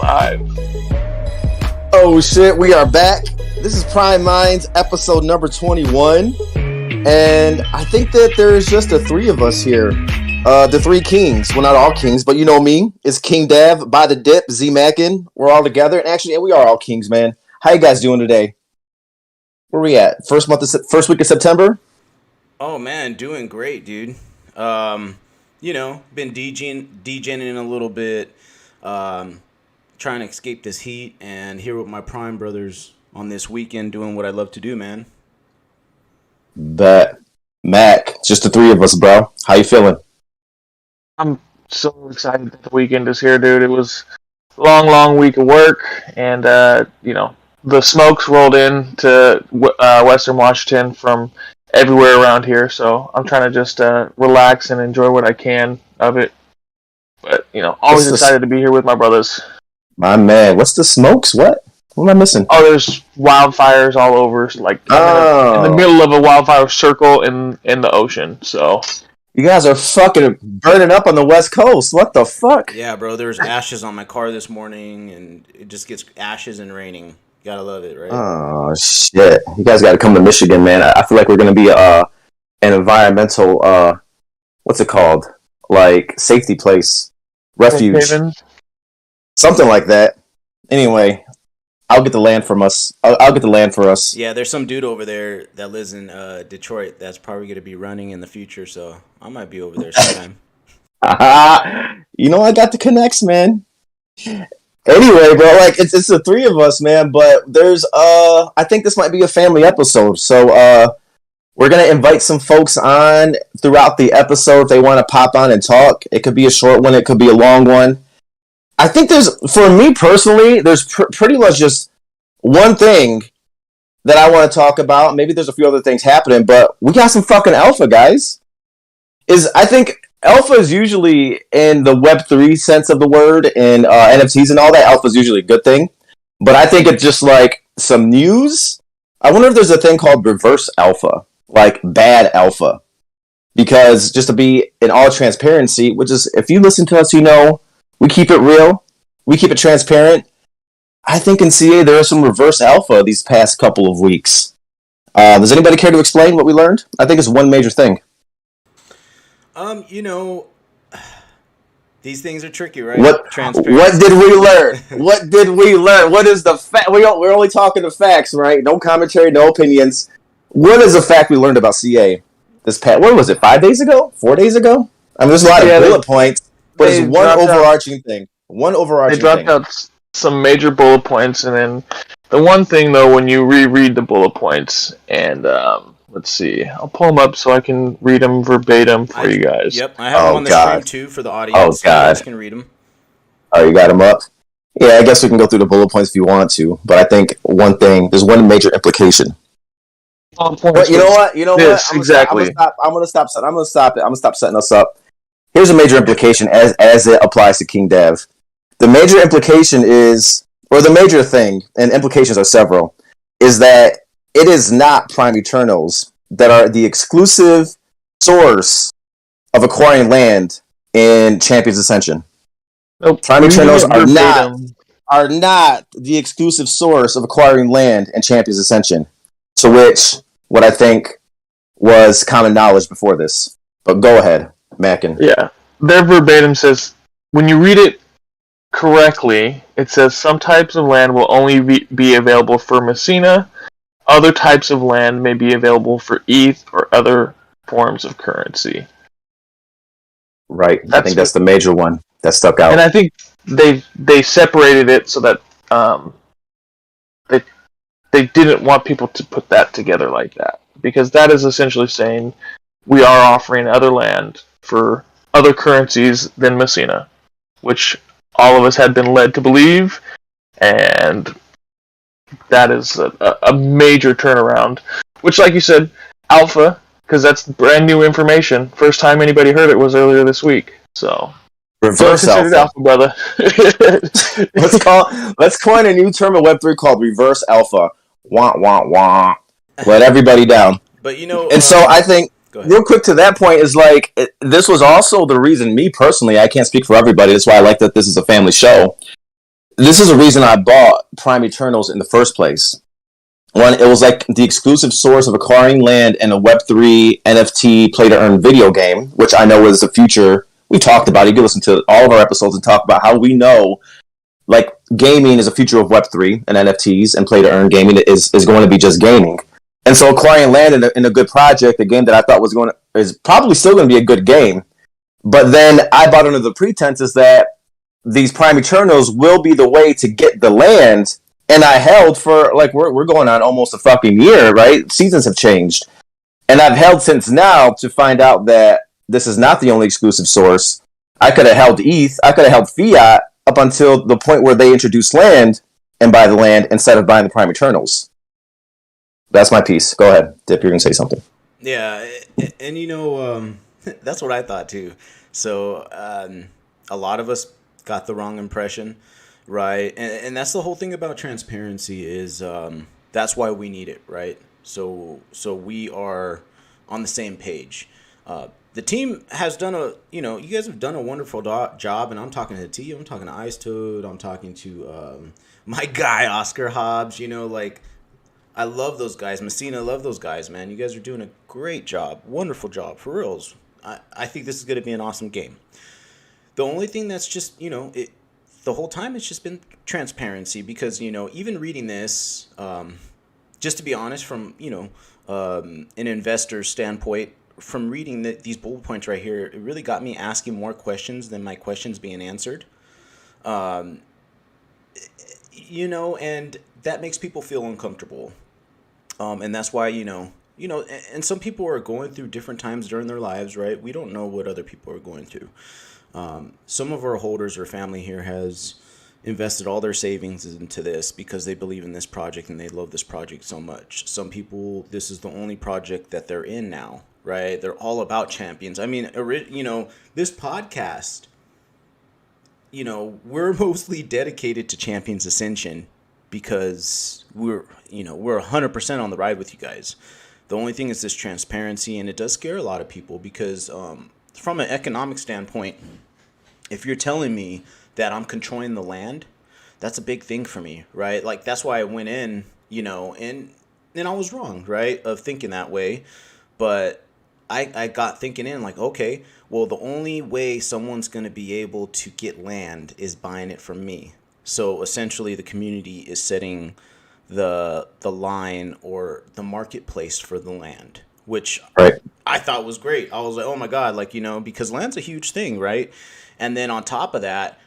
Live. Oh shit, we are back. This is Prime Minds, episode number 21. And I think that there is just the three of us here. The three kings. Well, not all kings, but you know me. It's King Dav, By the Dip, Z Mackin. We're all together. And actually, we are all kings, man. How you guys doing today? Where we at? First week of September? Oh man, doing great, dude. Been DJing a little bit, trying to escape this heat, and here with my Prime brothers on this weekend doing what I love to do, man. Bet. Mac, just the three of us, bro. How you feeling? I'm so excited that the weekend is here, dude. It was a long week of work, and the smokes rolled in to Western Washington from everywhere around here, so I'm trying to just relax and enjoy what I can of it. But, always excited to be here with my brothers. My man, what's the smokes? What am I missing? Oh, there's wildfires all over, like in the middle of a wildfire circle in the ocean, so... You guys are fucking burning up on the West Coast. What the fuck? Yeah, bro, there's ashes on my car this morning, and it just gets ashes and raining. Gotta love it, right? Oh, shit. You guys gotta come to Michigan, man. I feel like we're gonna be an environmental, what's it called? Like, safety place. Refuge. Something like that. Anyway, I'll get the land from us. I'll get the land for us. Yeah, there's some dude over there that lives in Detroit that's probably gonna be running in the future, so I might be over there sometime. You know, I got the connects, man. Anyway, bro, like it's the three of us, man. But there's I think this might be a family episode, so we're gonna invite some folks on throughout the episode if they want to pop on and talk. It could be a short one, it could be a long one. I think for me personally, there's pretty much just one thing that I want to talk about. Maybe there's a few other things happening, but we got some fucking alpha, guys. I think alpha is usually in the Web3 sense of the word, and NFTs and all that. Alpha is usually a good thing, but I think it's just like some news. I wonder if there's a thing called reverse alpha, like bad alpha, because just to be in all transparency, which is if you listen to us, we keep it real, we keep it transparent. I think in CA there is some reverse alpha these past couple of weeks. Does anybody care to explain what we learned? I think it's one major thing. These things are tricky, right? What did we learn? What is the fact? We're only talking the facts, right? No commentary, no opinions. What is the fact we learned about CA this past? What was it? 5 days ago? 4 days ago? I mean, there's a lot of bullet points, but it's one overarching thing. They dropped out some major bullet points, and then the one thing though, when you reread the bullet points, and let's see, I'll pull them up so I can read them verbatim for you guys. Yep, I have them on the stream too for the audience. Oh god, you guys can read them. Oh, you got them up? Yeah, I guess we can go through the bullet points if you want to, but I think there's one major implication. But you know what? Exactly. I'm gonna stop setting us up. Here's a major implication as it applies to King Dev. The major implication is, or the major thing, and implications are several, is that it is not Prime Eternals that are the exclusive source of acquiring land in Champions Ascension. Nope. Prime Eternals are not the exclusive source of acquiring land in Champions Ascension. To which, what I think was common knowledge before this. But go ahead, Mackin. Yeah. Their verbatim says, when you read it correctly, it says some types of land will only be available for Messina. Other types of land may be available for ETH or other forms of currency. Right. I think that's the major one that stuck out. And I think they separated it so that they didn't want people to put that together like that. Because that is essentially saying we are offering other land for other currencies than Messina, which all of us had been led to believe, and that is a major turnaround. Which, like you said, alpha, because that's brand new information. First time anybody heard it was earlier this week. So reverse alpha, brother. Let's coin a new term of Web3 called reverse alpha. Wah wah wah. Let everybody down. But and so I think real quick to that point is like this was also the reason. Me personally, I can't speak for everybody. That's why I like that this is a family show. this is the reason I bought Prime Eternals in the first place. One, it was like the exclusive source of acquiring land in a Web3 NFT play-to-earn video game, which I know is the future. We talked about it. You can listen to all of our episodes and talk about how we know, like, gaming is a future of Web3 and NFTs, and play-to-earn gaming is going to be just gaming. And so acquiring land in a good project, a game that I thought is probably still going to be a good game. But then I bought under the pretenses that these Prime Eternals will be the way to get the land. And I held for, like, we're going on almost a fucking year, right? Seasons have changed. And I've held since now to find out that this is not the only exclusive source. I could have held ETH, I could have held Fiat up until the point where they introduced land and buy the land instead of buying the Prime Eternals. That's my piece. Go ahead, Dip, you're going to say something. Yeah, and you know, that's what I thought too. So a lot of us got the wrong impression. Right, and that's the whole thing about transparency is that's why we need it, right? So we are on the same page. The team has done you guys have done a wonderful job, and I'm talking to T, I'm talking to Ice Toad, I'm talking to my guy Oscar Hobbs. You know, like, I love those guys. Messina, love those guys, man. You guys are doing a great job, wonderful job, for reals. I think this is going to be an awesome game. The only thing that's just, the whole time it's just been transparency, because even reading this, just to be honest, from an investor standpoint, from reading these bullet points right here, it really got me asking more questions than my questions being answered. And that makes people feel uncomfortable, and that's why and some people are going through different times during their lives, right? We don't know what other people are going through. Some of our holders or family here has invested all their savings into this because they believe in this project and they love this project so much. Some people, this is the only project that they're in now, right? They're all about Champions. I mean, this podcast, we're mostly dedicated to Champions Ascension because we're 100% on the ride with you guys. The only thing is this transparency, and it does scare a lot of people because, from an economic standpoint, if you're telling me that I'm controlling the land, that's a big thing for me, right? Like, that's why I went in, and I was wrong, right, of thinking that way. But I got thinking in, like, okay, well, the only way someone's going to be able to get land is buying it from me. So essentially the community is setting the line or the marketplace for the land, which right. I thought was great. I was like, oh my God, like, because land's a huge thing, right? And then on top of that,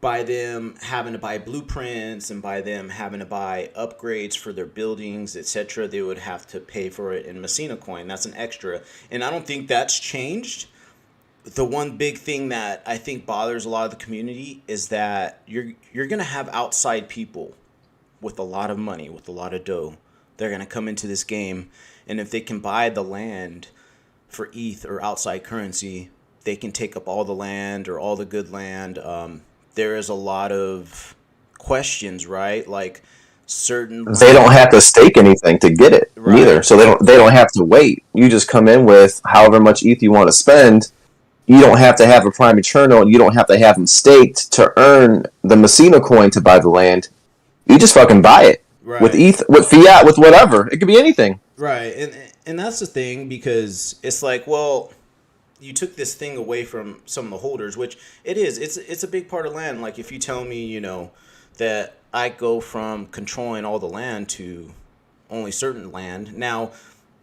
by them having to buy blueprints and by them having to buy upgrades for their buildings, etc., they would have to pay for it in Messina coin. That's an extra. And I don't think that's changed. The one big thing that I think bothers a lot of the community is that you're going to have outside people with a lot of money, with a lot of dough. They're going to come into this game, and if they can buy the land for ETH or outside currency, they can take up all the land or all the good land. There is a lot of questions, right? Like, certain they don't have to stake anything to get it, right, either. So they don't have to wait. You just come in with however much ETH you want to spend. You don't have to have a Prime Eternal, and you don't have to have them staked to earn the Messina coin to buy the land. You just fucking buy it. Right. With ETH, with Fiat, with whatever. It could be anything. Right. And that's the thing, because it's like, well, you took this thing away from some of the holders, which it is. It's a big part of land. Like, if you tell me, that I go from controlling all the land to only certain land, now,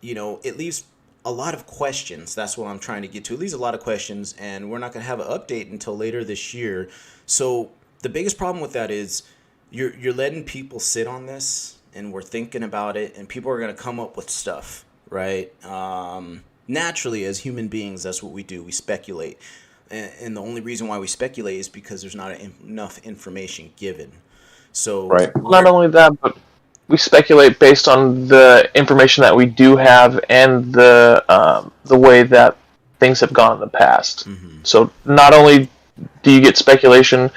it leaves a lot of questions. That's what I'm trying to get to. It leaves a lot of questions, and we're not going to have an update until later this year. So the biggest problem with that is you're letting people sit on this, and we're thinking about it, and people are going to come up with stuff, right? Naturally, as human beings, that's what we do. We speculate. And the only reason why we speculate is because there's not enough information given. So right. Not only that, but we speculate based on the information that we do have and the way that things have gone in the past. Mm-hmm. So not only do you get speculation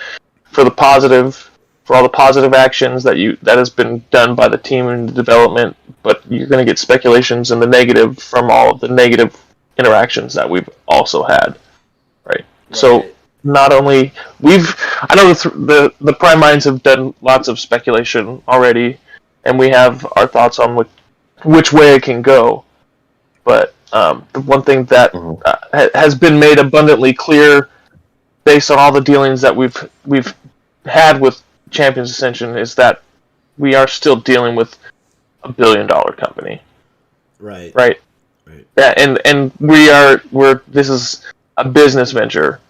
for the positive, for all the positive actions that has been done by the team in the development, but you're going to get speculations in the negative from all of the negative interactions that we've also had, right? So not only I know the Prime Minds have done lots of speculation already, and we have our thoughts on which way it can go. But the one thing that has been made abundantly clear, based on all the dealings that we've had with Champions Ascension, is that we are still dealing with $1 billion company. Right. Right. Yeah, and we're this is a business venture.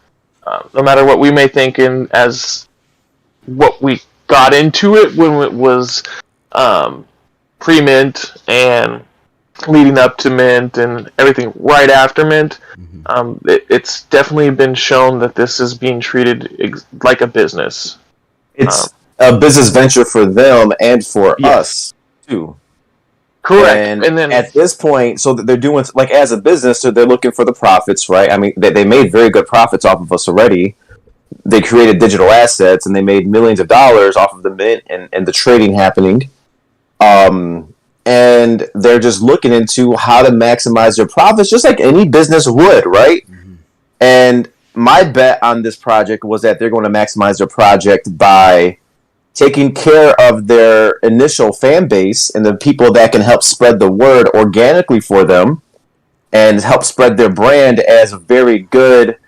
No matter what we may think as what we got into it when it was pre-mint and leading up to mint and everything right after mint, it's definitely been shown that this is being treated like a business. It's a business venture for them and for us too. Correct. And then at this point, so that they're doing, like, as a business, so they're looking for the profits, right? I mean, they made very good profits off of us already. They created digital assets, and they made millions of dollars off of the mint and the trading happening. And they're just looking into how to maximize their profits, just like any business would, right? And my bet on this project was that they're going to maximize their project by taking care of their initial fan base and the people that can help spread the word organically for them and help spread their brand as a very good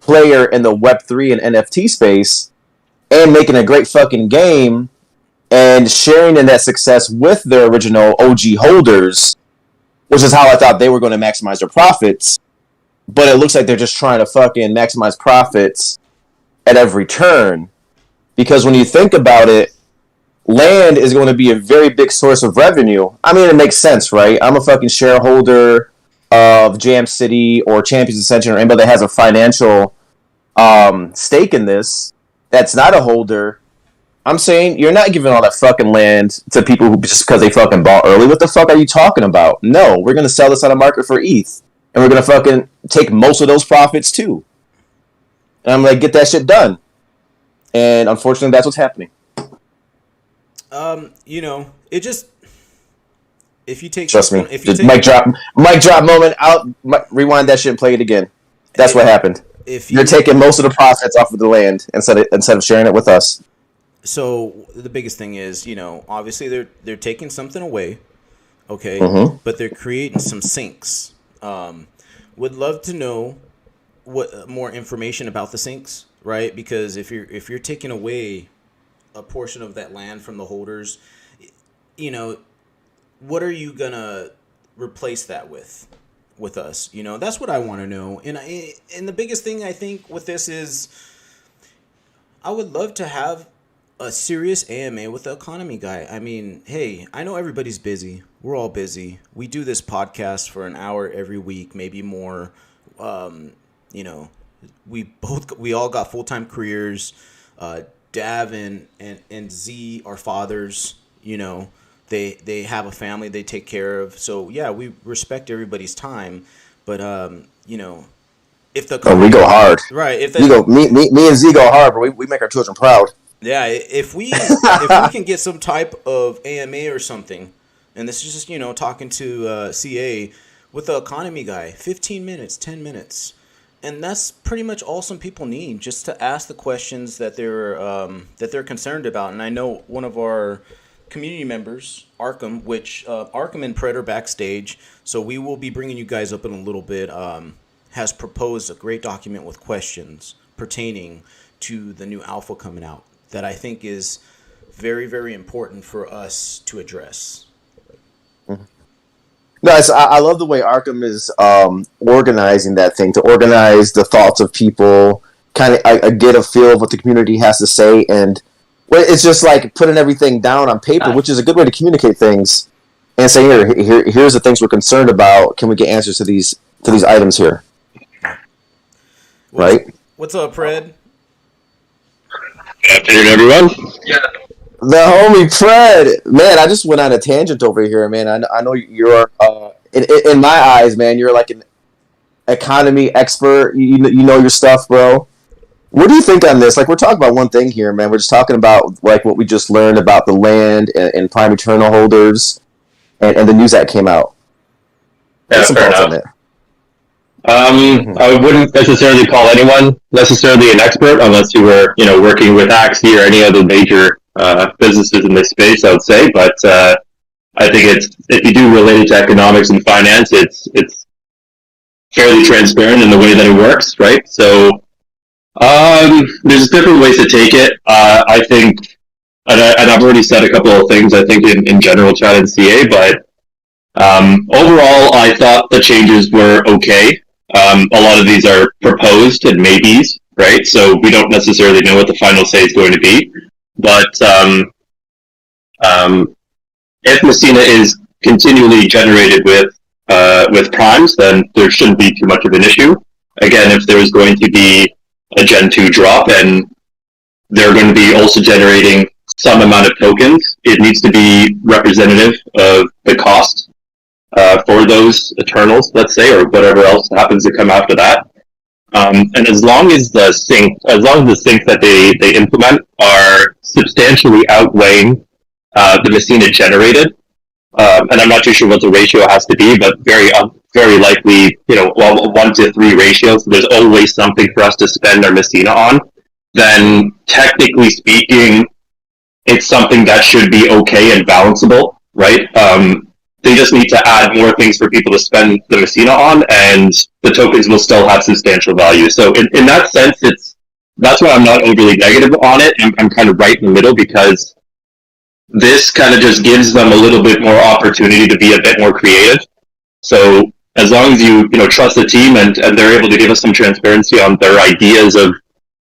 player in the Web3 and NFT space, and making a great fucking game and sharing in that success with their original OG holders, which is how I thought they were going to maximize their profits. But it looks like they're just trying to fucking maximize profits at every turn. Because when you think about it, land is going to be a very big source of revenue. I mean, it makes sense, right? I'm a fucking shareholder of Jam City or Champions Ascension or anybody that has a financial stake in this that's not a holder. I'm saying you're not giving all that fucking land to people who just because they fucking bought early. What the fuck are you talking about? No, we're going to sell this on the market for ETH. And we're going to fucking take most of those profits too. And I'm like, get that shit done. And unfortunately, that's what's happening. It just, if you take, trust me, if you just take, mic drop moment out, rewind that shit and play it again. That's what happened. You're taking most of the profits off of the land instead of sharing it with us. So the biggest thing is, obviously they're taking something away, okay, but they're creating some sinks. Would love to know what more information about the sinks. Right, because if you're taking away a portion of that land from the holders, what are you gonna replace that with us? That's what I want to know. And the biggest thing I think with this is, I would love to have a serious AMA with the economy guy. I mean, hey, I know everybody's busy. We're all busy. We do this podcast for an hour every week, maybe more. We all got full-time careers. Dav and Z are fathers. They have a family they take care of. So yeah, we respect everybody's time. But if the we go hard, right? If me and Z go hard, but we make our children proud. Yeah, if we can get some type of AMA or something, and this is just talking to CA with the economy guy, 15 minutes, 10 minutes. And that's pretty much all some people need, just to ask the questions that they're concerned about. And I know one of our community members, Arkham, which Arkham and Predx are backstage, so we will be bringing you guys up in a little bit, has proposed a great document with questions pertaining to the new alpha coming out that I think is very, very important for us to address. Nice. I love the way Arkham is organizing that thing, to organize the thoughts of people, kind of get a feel of what the community has to say, and it's just like putting everything down on paper, which is a good way to communicate things, and say, here's the things we're concerned about. Can we get answers to these items here? Right? What's up, Pred? Good afternoon, everyone. yeah, The homie Fred, man, I just went on a tangent over here, man. I know you're, in my eyes, man, you're like an economy expert. You know your stuff, bro. What do you think on this? Like, we're talking about one thing here, man. We're just talking about like what we just learned about the land and Prime Eternal holders and the news that came out. Yeah, What's some fair thoughts on enough. it? I wouldn't necessarily call anyone necessarily an expert unless you were, working with Axie or any other major businesses in this space, I would say. But I think if you do relate it to economics and finance, it's fairly transparent in the way that it works, right? So there's different ways to take it. I think, and I've already said a couple of things, I think, in general chat and CA, but overall, I thought the changes were okay. A lot of these are proposed and maybes, right? So we don't necessarily know what the final say is going to be. But if Messina is continually generated with primes, then there shouldn't be too much of an issue. Again, if there's going to be a Gen 2 drop and they're going to be also generating some amount of tokens, it needs to be representative of the cost for those Eternals, let's say, or whatever else happens to come after that. And as long as the syncs that they implement are substantially outweighing the Messina generated, and I'm not too sure what the ratio has to be, but very likely, 1 to 3 ratio. So there's always something for us to spend our Messina on. Then, technically speaking, it's something that should be okay and balanceable, right? They just need to add more things for people to spend the Messina on, and the tokens will still have substantial value. So in that sense, that's why I'm not overly negative on it. I'm kind of right in the middle, because this kind of just gives them a little bit more opportunity to be a bit more creative. So as long as you trust the team and they're able to give us some transparency on their ideas of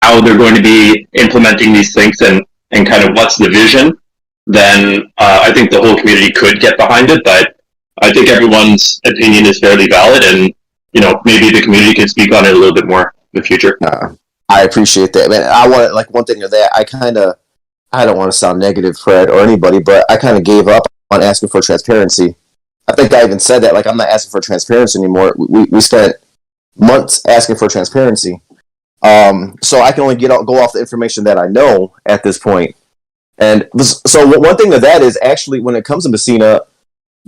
how they're going to be implementing these things and kind of what's the vision, then I think the whole community could get behind it. But I think everyone's opinion is fairly valid, and maybe the community can speak on it a little bit more in the future. I appreciate that, man. I want one thing of that. I don't want to sound negative, Fred, or anybody, but I kind of gave up on asking for transparency. I think I even said that, I'm not asking for transparency anymore. We spent months asking for transparency. So I can only go off the information that I know at this point. And so one thing of that is, actually, when it comes to Messina,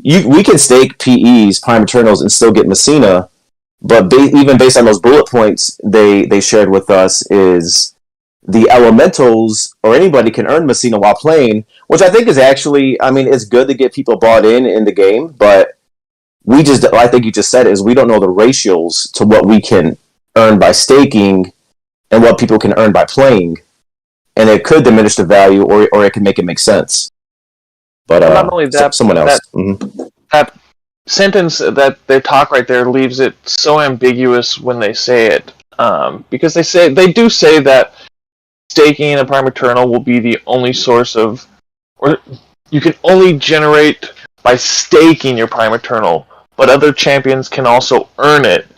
we can stake PEs, Prime Eternals, and still get Messina, but even based on those bullet points they shared with us, is the elementals or anybody can earn Messina while playing, which I think is actually, it's good to get people bought in the game, but I think you just said it, is we don't know the ratios to what we can earn by staking and what people can earn by playing, and it could diminish the value, or it can make it make sense. But not only that, someone else. That sentence that they talk right there leaves it so ambiguous when they say it, because they do say that staking a Prime Eternal will be the only source of, or you can only generate by staking your Prime Eternal, but other champions can also earn it.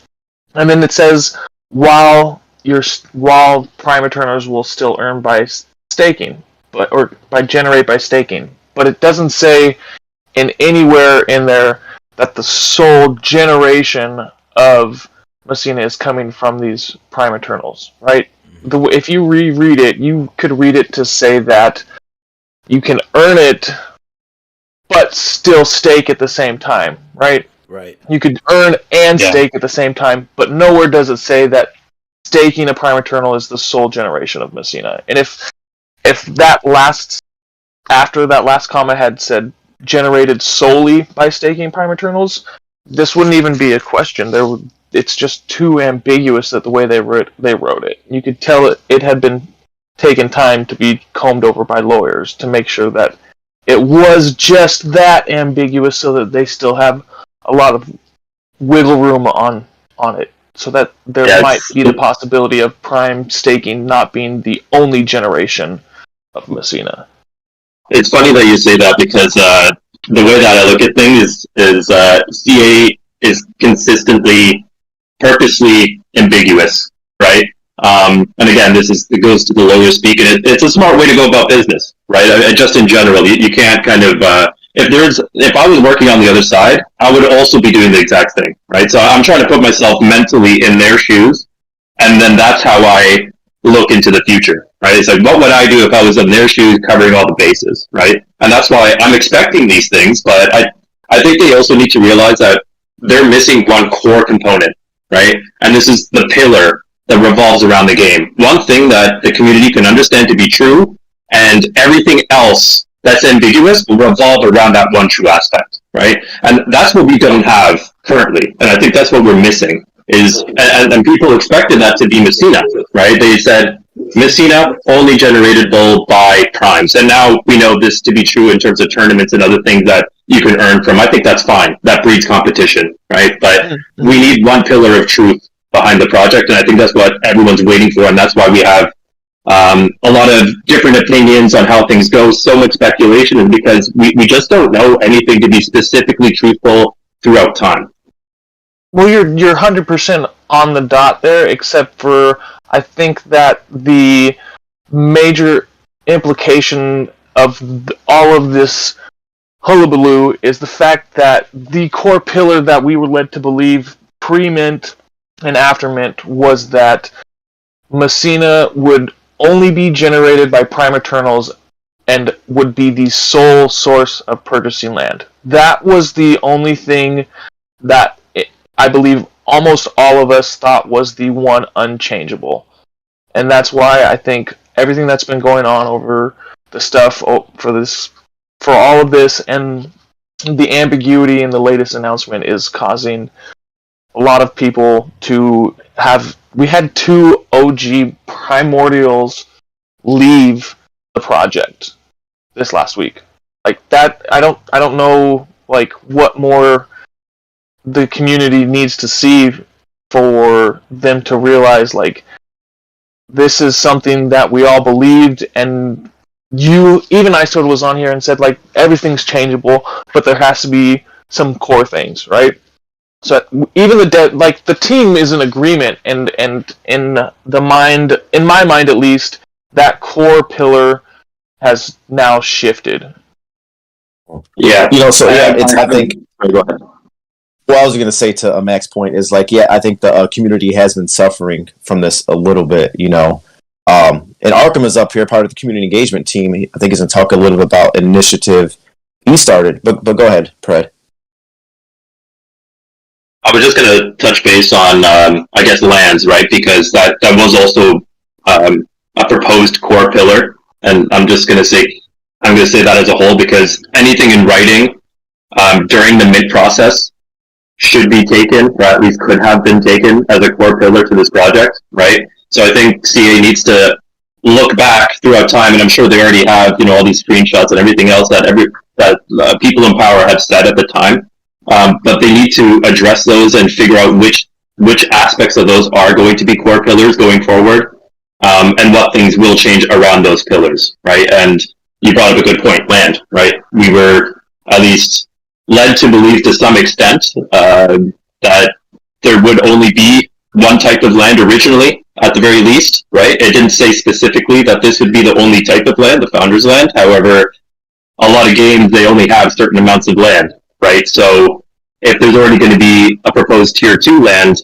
And then it says while Prime Eternals will still earn by staking, or generate by staking, but it doesn't say anywhere in there that the sole generation of Messina is coming from these Prime Eternals, right? If you reread it, you could read it to say that you can earn it, but still stake at the same time, right? Right. You could earn and stake at the same time, but nowhere does it say that staking a Prime Eternal is the sole generation of Messina. And if after that last comment had said generated solely by staking Prime Eternals, this wouldn't even be a question. It's just too ambiguous that the way they wrote it. You could tell it had been taken time to be combed over by lawyers to make sure that it was just that ambiguous, so that they still have a lot of wiggle room on it, so that there might be the possibility of Prime staking not being the only generation of Messina. It's funny that you say that, because the way that I look at things is CA is consistently, purposely ambiguous, right? And again, it goes to the lawyer speak, and it's a smart way to go about business, right? Just in general, you can't kind of if I was working on the other side, I would also be doing the exact thing, right? So I'm trying to put myself mentally in their shoes, and then that's how I look into the future, right? It's like, what would I do if I was in their shoes, covering all the bases, right? And that's why I'm expecting these things, but I think they also need to realize that they're missing one core component, right? And this is the pillar that revolves around the game. One thing that the community can understand to be true, and everything else that's ambiguous will revolve around that one true aspect, right? And that's what we don't have currently. And I think that's what we're missing is, and people expected that to be Messina, right? They said, Messina only generatable by primes. And now we know this to be true in terms of tournaments and other things that you can earn from. I think that's fine. That breeds competition, right? But we need one pillar of truth behind the project, and I think that's what everyone's waiting for, and that's why we have a lot of different opinions on how things go, so much speculation, is because we just don't know anything to be specifically truthful throughout time. Well, you're 100% on the dot there, except for I think that the major implication of all of this hullabaloo is the fact that the core pillar that we were led to believe pre-mint and after mint was that Messina would only be generated by Prime Eternals and would be the sole source of purchasing land. That was the only thing that I believe almost all of us thought was the one unchangeable. And that's why I think everything that's been going on over the stuff for all of this and the ambiguity in the latest announcement is causing a lot of people to have... We had 2 OG Primordials leave the project this last week. Like that, I don't know like what more the community needs to see for them to realize like this is something that we all believed, and even ISOD was on here and said like everything's changeable, but there has to be some core things, right? So even the team is in agreement, and in my mind at least, that core pillar has now shifted. Yeah, I think. Go ahead. What I was going to say to Mac's point is like, I think the community has been suffering from this a little bit, and Arkham is up here, part of the community engagement team. I think he's going to talk a little bit about an initiative he started, but go ahead, Pred. I was just going to touch base on, I guess, lands, right? Because that was also a proposed core pillar, and I'm going to say that as a whole, because anything in writing during the mid process should be taken, or at least could have been taken as a core pillar to this project, right? So I think CA needs to look back throughout time, and I'm sure they already have, all these screenshots and everything else that people in power have said at the time. But they need to address those and figure out which aspects of those are going to be core pillars going forward, and what things will change around those pillars, right? And you brought up a good point, land, right? We were at least led to believe to some extent that there would only be one type of land originally, at the very least, right? It didn't say specifically that this would be the only type of land, the Founder's Land. However, a lot of games, they only have certain amounts of land, right? So if there's already going to be a proposed Tier 2 land,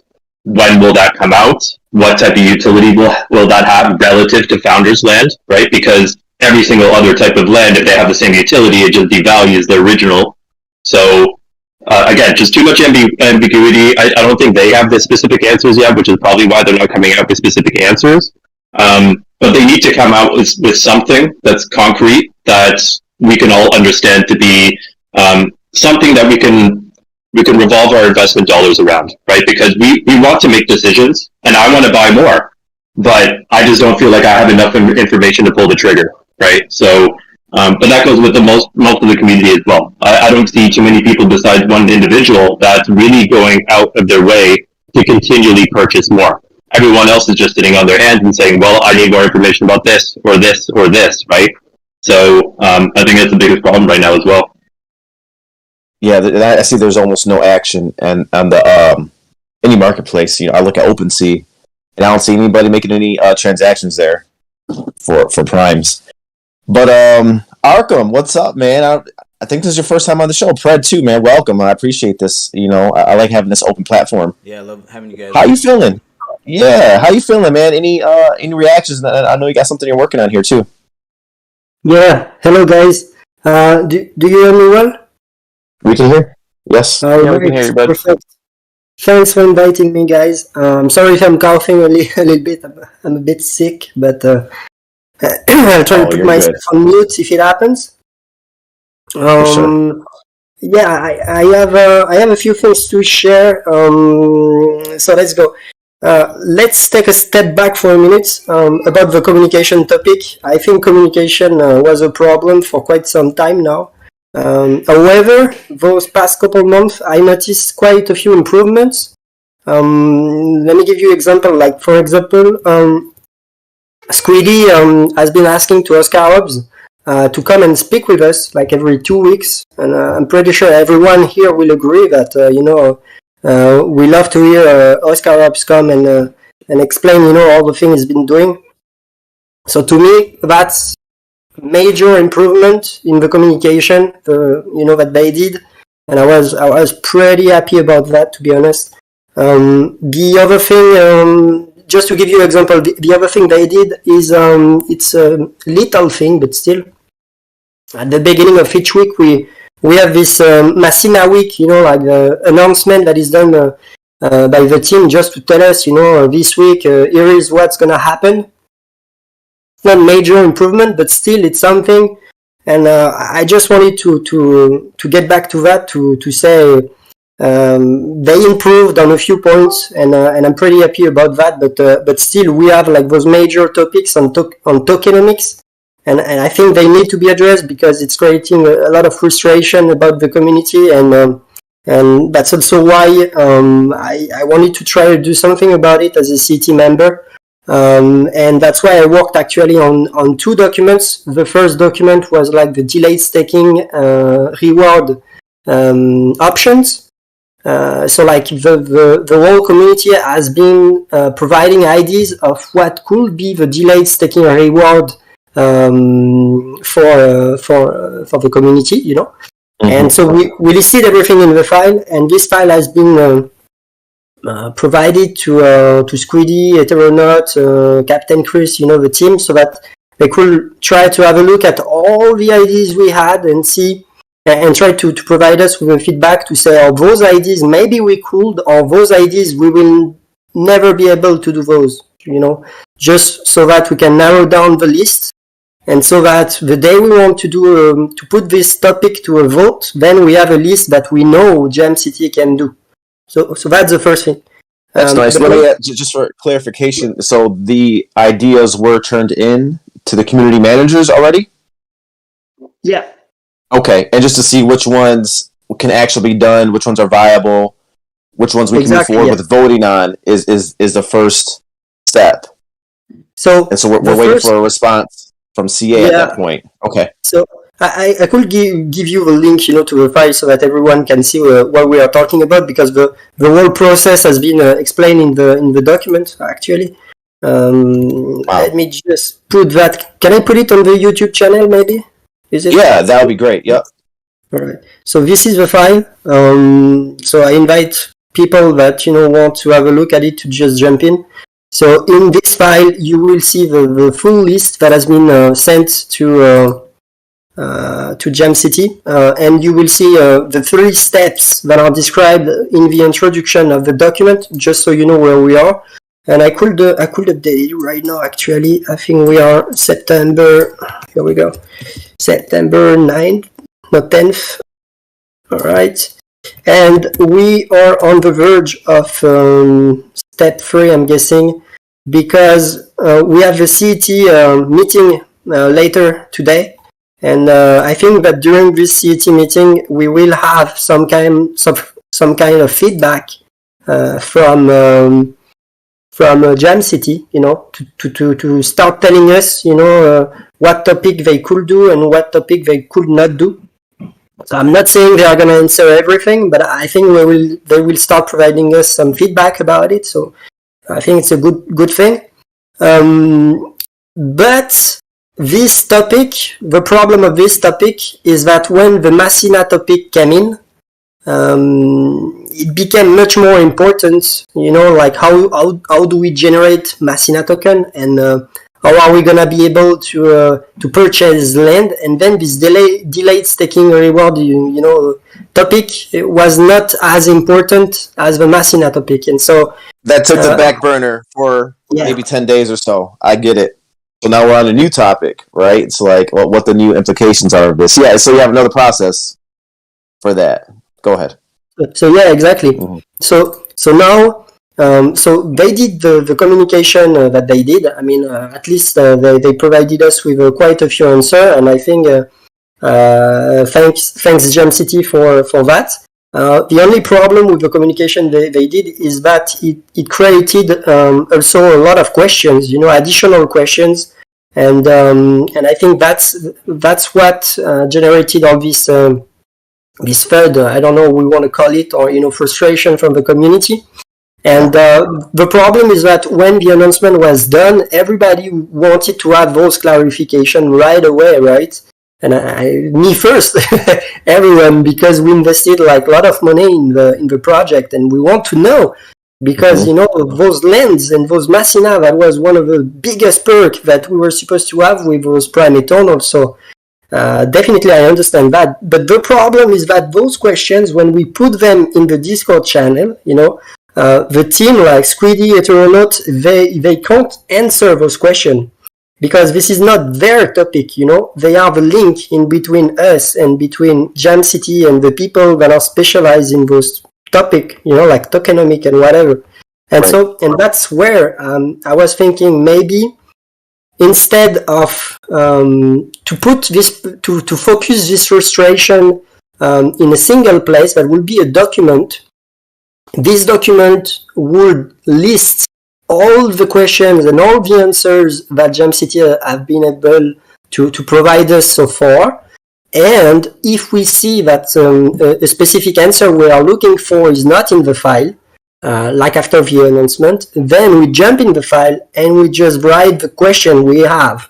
when will that come out? What type of utility will that have relative to Founder's Land, right? Because every single other type of land, if they have the same utility, it just devalues the original. So, again, just too much ambiguity. I don't think they have the specific answers yet, which is probably why they're not coming out with specific answers. But they need to come out with something that's concrete, that we can all understand to be something that we can revolve our investment dollars around, right? Because we want to make decisions, and I want to buy more, but I just don't feel like I have enough information to pull the trigger, right? So, but that goes with most of the community as well. I don't see too many people besides one individual that's really going out of their way to continually purchase more. Everyone else is just sitting on their hands and saying, well, I need more information about this, or this, or this, right? So, I think that's the biggest problem right now as well. Yeah, I see there's almost no action and on the any marketplace. I look at OpenSea, and I don't see anybody making any transactions there for primes. But Arkham, what's up, man? I think this is your first time on the show. Pred too, man. Welcome. I appreciate this. I like having this open platform. Yeah, I love having you guys. How you feeling? Yeah, how you feeling, man? Any reactions? I know you got something you're working on here too. Yeah. Hello, guys. Do you hear me well? We can hear. Yes. Yeah, we can hear you, bud. Perfect. Thanks for inviting me, guys. Sorry if I'm coughing a little bit. I'm a bit sick, but I'll try to put myself on mute if it happens. Sure. Yeah, I have a few things to share. So let's go. Let's take a step back for a minute about the communication topic. I think communication was a problem for quite some time now. However, those past couple months, I noticed quite a few improvements. Let me give you an example. Like, for example, Squiddy has been asking to Oscar Hobbs to come and speak with us like every 2 weeks. And I'm pretty sure everyone here will agree that, we love to hear Oscar Hobbs come and explain, all the things he's been doing. So to me, that's major improvement in the communication, that they did, and I was pretty happy about that, to be honest. The other thing, just to give you an example, the other thing they did is it's a little thing, but still, at the beginning of each week we have this Messina week, like the announcement that is done by the team just to tell us, this week here is what's gonna happen. Not major improvement, but still it's something, and I just wanted to get back to that, to say they improved on a few points, and I'm pretty happy about that. But still we have like those major topics on tokenomics, and I think they need to be addressed because it's creating a lot of frustration about the community, and that's also why I wanted to try to do something about it as a CT member. And that's why I worked actually on 2 documents. The first document was like the delayed staking reward options. So like the whole community has been providing ideas of what could be the delayed staking reward for the community, Mm-hmm. And so we listed everything in the file, and this file has been provided to Squiddy, Heteronaut, Captain Chris, the team, so that they could try to have a look at all the ideas we had and see, and try to provide us with feedback to say, those ideas maybe we could, or those ideas we will never be able to do those, just so that we can narrow down the list, and so that the day we want to do to put this topic to a vote, then we have a list that we know Jam City can do. So that's the first thing. That's nice. Let me, just for clarification, so the ideas were turned in to the community managers already? Yeah. Okay, and just to see which ones can actually be done, which ones are viable, which ones we can move forward with voting on is the first step. So we're waiting for a response from CA at that point. Okay. So I could give you the link, to the file so that everyone can see what we are talking about, because the whole process has been explained in the document actually. Wow. Let me just put that. Can I put it on the YouTube channel maybe? Is it? Yeah, that would be great. Yep. All right. So this is the file. So I invite people that want to have a look at it to just jump in. So in this file, you will see the full list that has been sent to Jam City, and you will see the 3 steps that are described in the introduction of the document, just so you know where we are. And I could update it right now. Actually, I think we are September. Here we go, September 9th, not 10th. All right, and we are on the verge of step 3, I'm guessing, because we have the CET meeting later today. And I think that during this CET meeting, we will have some kind of feedback from Jam City, to start telling us, what topic they could do and what topic they could not do. So I'm not saying they are going to answer everything, but I think they will start providing us some feedback about it. So I think it's a good thing. But this topic, the problem of this topic is that when the Messina topic came in, it became much more important, like how do we generate Messina token, and How are we gonna be able to purchase land? And then this delayed staking reward, topic was not as important as the Messina topic, and so that took the back burner for maybe 10 days or so. I get it. So now we're on a new topic, right? It's like what the new implications are of this. Yeah, so you have another process for that. Go ahead. So yeah, exactly. Mm-hmm. So now, so they did the communication that they did. I mean, at least they provided us with quite a few answers, and I think thanks Jam City for that. The only problem with the communication they did is that it created also a lot of questions, additional questions, and I think that's what generated all this FUD, I don't know what we want to call it, or frustration from the community. And the problem is that when the announcement was done, everybody wanted to have those clarification right away, right? And me first, everyone, because we invested like a lot of money in the project, and we want to know, because those lands and those Messina, that was one of the biggest perks that we were supposed to have with those Prime Eternal. So definitely I understand that, but the problem is that those questions, when we put them in the Discord channel, the team like Squiddy, Eteronaut, they can't answer those questions. Because this is not their topic, they are the link in between us and between Jam City and the people that are specialized in those topic, like tokenomic and whatever. And right. So, and that's where I was thinking maybe instead of to put this, to focus this frustration in a single place, that would be a document. This document would list all the questions and all the answers that Jam City have been able to provide us so far. And if we see that a specific answer we are looking for is not in the file, like after the announcement, then we jump in the file and we just write the question we have.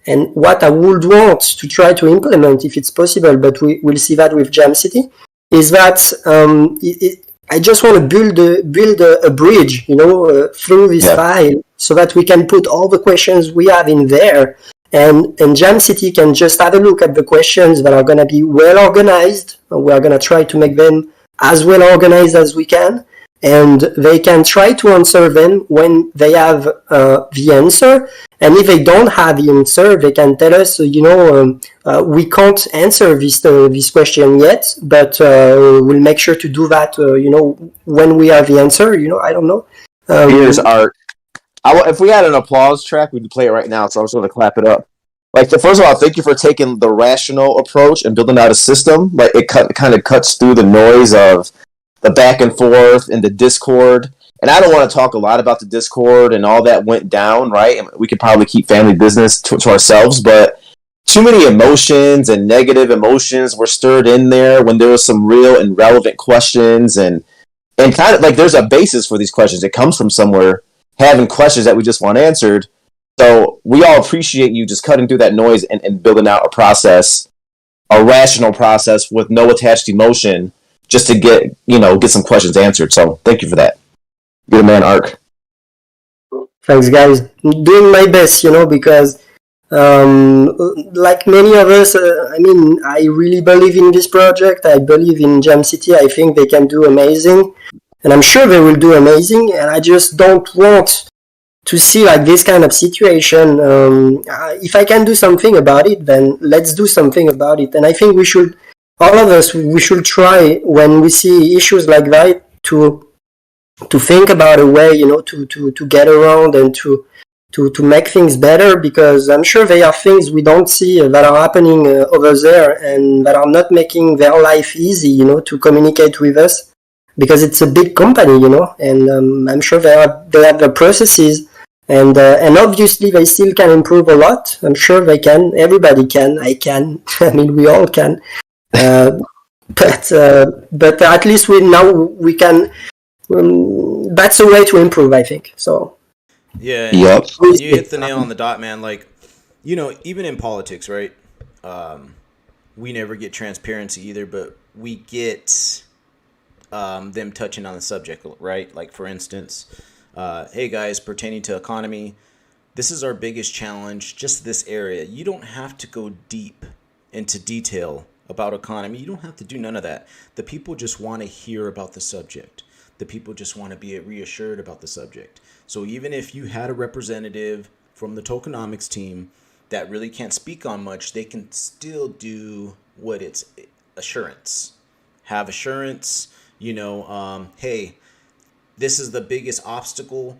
And what I would want to try to implement, if it's possible, but we'll see that with Jam City, is that I just want to build a bridge, through this file, so that we can put all the questions we have in there, and Jam City can just have a look at the questions that are going to be well organized. We are going to try to make them as well organized as we can, and they can try to answer them when they have the answer. And if they don't have the answer, they can tell us, we can't answer this question yet, but we'll make sure to do that, when we have the answer. I don't know. Here's Art. If we had an applause track, we'd play it right now, so I was going to clap it up. Like, first of all, thank you for taking the rational approach and building out a system. Like, it kind of cuts through the noise of the back and forth in the Discord. And I don't want to talk a lot about the Discord and all that went down, right? And we could probably keep family business to ourselves, but too many emotions and negative emotions were stirred in there when there was some real and relevant questions, and kind of like there's a basis for these questions. It comes from somewhere, having questions that we just want answered. So we all appreciate you just cutting through that noise and building out a process, a rational process with no attached emotion, just to get some questions answered. So thank you for that. You're the man, Ark. Thanks, guys. I'm doing my best, because like many of us, I really believe in this project. I believe in Jam City. I think they can do amazing, and I'm sure they will do amazing. And I just don't want to see like this kind of situation. If I can do something about it, then let's do something about it. And I think we should try, when we see issues like that, to think about a way, to get around and to make things better, because I'm sure there are things we don't see that are happening over there, and that are not making their life easy, to communicate with us, because it's a big company, and I'm sure they have the processes, and obviously they still can improve a lot. I'm sure they can. Everybody can. I can. We all can. But at least we can. That's a way to improve, I think. So. Yeah. Yep. You hit the nail on the dot, man. Like, even in politics, right? We never get transparency either, but we get them touching on the subject, right? Like, for instance, hey guys, pertaining to economy, this is our biggest challenge, just this area. You don't have to go deep into detail about economy. You don't have to do none of that. The people just want to hear about the subject. The people just want to be reassured about the subject. So even if you had a representative from the tokenomics team that really can't speak on much, they can still do what it's assurance. Have assurance, hey, this is the biggest obstacle.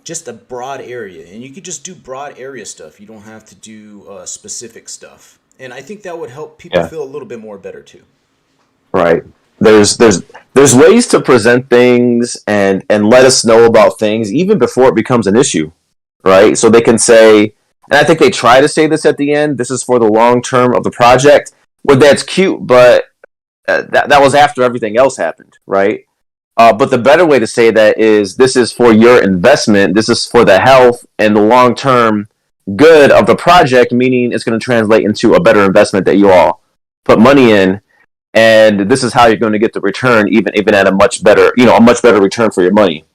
Just a broad area, and you could just do broad area stuff. You don't have to do specific stuff, and I think that would help people feel a little bit more better too. Right. There's ways to present things and let us know about things even before it becomes an issue, right? So they can say, and I think they try to say this at the end, this is for the long term of the project. Well, that's cute, but that was after everything else happened, right? But the better way to say that is this is for your investment. This is for the health and the long-term good of the project, meaning it's going to translate into a better investment that you all put money in. And this is how you're going to get the return, even at a much better return for your money.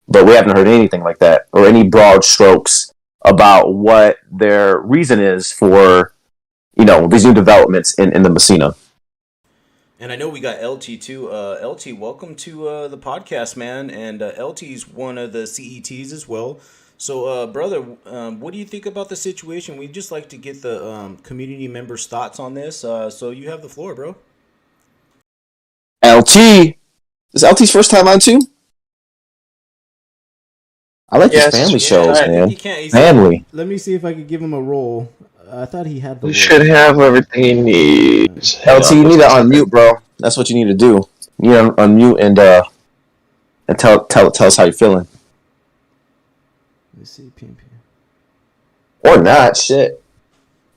But we haven't heard anything like that or any broad strokes about what their reason is for, these new developments in the Messina. And I know we got LT too. LT, welcome to the podcast, man. And LT's one of the CETs as well. So, brother, what do you think about the situation? We'd just like to get the community members' thoughts on this. So you have the floor, bro. LT. This is LT's first time on too? I like these family shows, man. Family. Let me see if I could give him a role. I thought he had the You should have everything he needs. LT, you need to unmute, bro. That's what you need to do. You need to unmute and tell us how you're feeling. Let's see, PMP. Or not, shit.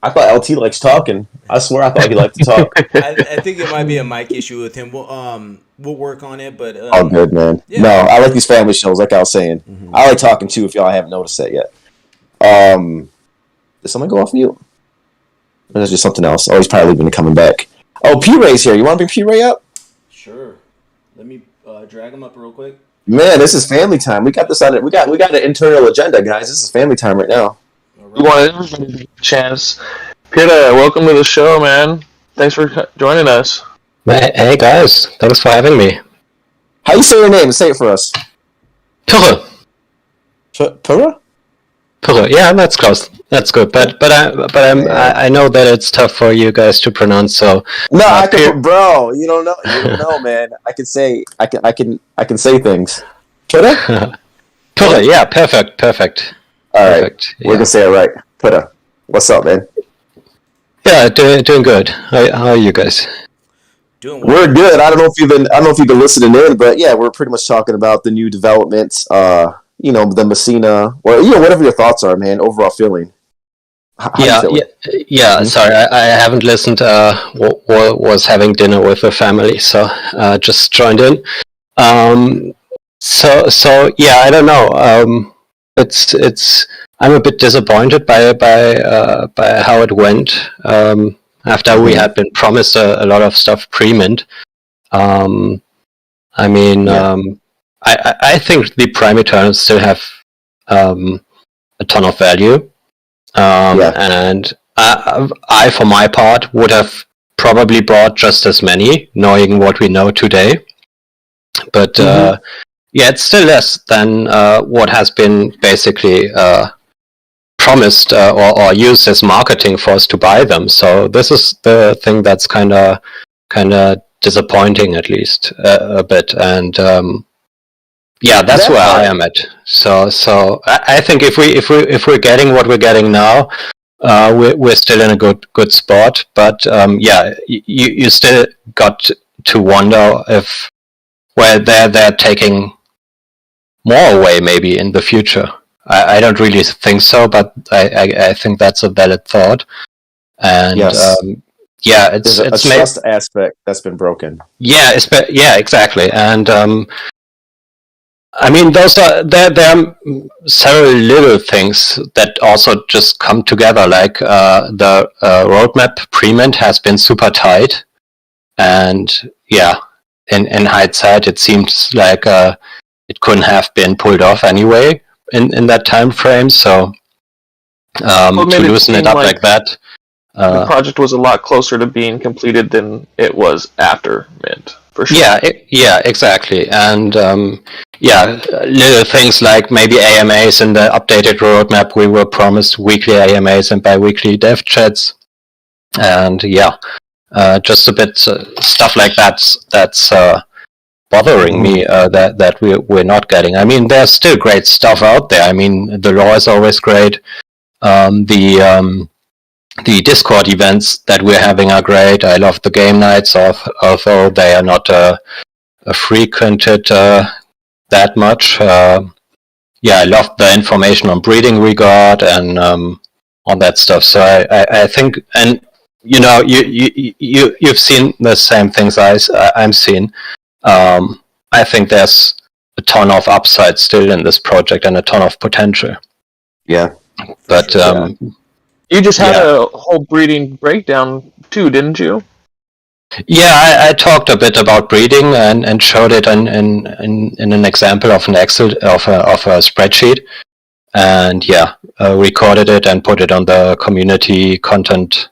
I thought LT likes talking. I swear I thought he liked to talk. I think it might be a mic issue with him. We'll work on it, but all good, man. Yeah. No, I like these family shows, like I was saying. Mm-hmm. I like talking too. If y'all haven't noticed that yet. Did someone go off mute? Or is just something else? Oh, he's probably leaving and coming back. Oh, Pirre's here. You want to bring Pirre up? Sure. Let me drag him up real quick. Man, this is family time. We got this on it. We got an internal agenda, guys. This is family time right now. We want everybody a chance. Pirre, welcome to the show, man. Thanks for joining us. Hey guys, thanks for having me. How you say your name? Say it for us. Pirre. Pirre? Pirre. Yeah, that's close. That's good. But I know that it's tough for you guys to pronounce. So no, bro. You don't know, man. I can say things. Pirre? Pirre. Yeah, perfect. All right, we're gonna say it right. Pirre. What's up, man? Yeah, doing good. How are you guys? Doing well. We're good. I don't know if you've been listening in, but yeah, we're pretty much talking about the new developments. The Messina, or whatever your thoughts are, man. Overall feeling. Yeah. Sorry, I haven't listened. Was having dinner with the family, so just joined in. So yeah, I don't know. It's. I'm a bit disappointed by how it went. After we had been promised a lot of stuff pre-mint. I think the Prime Eternals still have a ton of value. And I, for my part, would have probably bought just as many, knowing what we know today. But it's still less than what has been basically promised or used as marketing for us to buy them. So this is the thing that's kind of disappointing, at least a bit. And that's where I am at. So I think if we're getting what we're getting now, we're still in a good spot. But you still got to wonder if they're taking more away maybe in the future. I don't really think so, but I think that's a valid thought. And yes. It's a trust aspect that's been broken. Yeah, exactly. And those there are several little things that also just come together. Like the roadmap pre-mint has been super tight, and in hindsight, it seems like it couldn't have been pulled off anyway in that time frame. So made to it loosen it seem up like like that. the project was a lot closer to being completed than it was after Mint, for sure. Yeah, exactly. And little things like maybe AMAs in the updated roadmap. We were promised weekly AMAs and bi-weekly dev chats. And just a bit stuff like that's bothering me that we're not getting. I mean, there's still great stuff out there. I mean, the lore is always great. The Discord events that we're having are great. I love the game nights, although they are not frequented that much. I love the information on breeding we got and all that stuff. So I think, and you've seen the same things I'm seeing. I think there's a ton of upside still in this project and a ton of potential. Yeah, but you just had a whole breeding breakdown too, didn't you? Yeah, I talked a bit about breeding and showed it in an example of an Excel of a spreadsheet, and recorded it and put it on the community content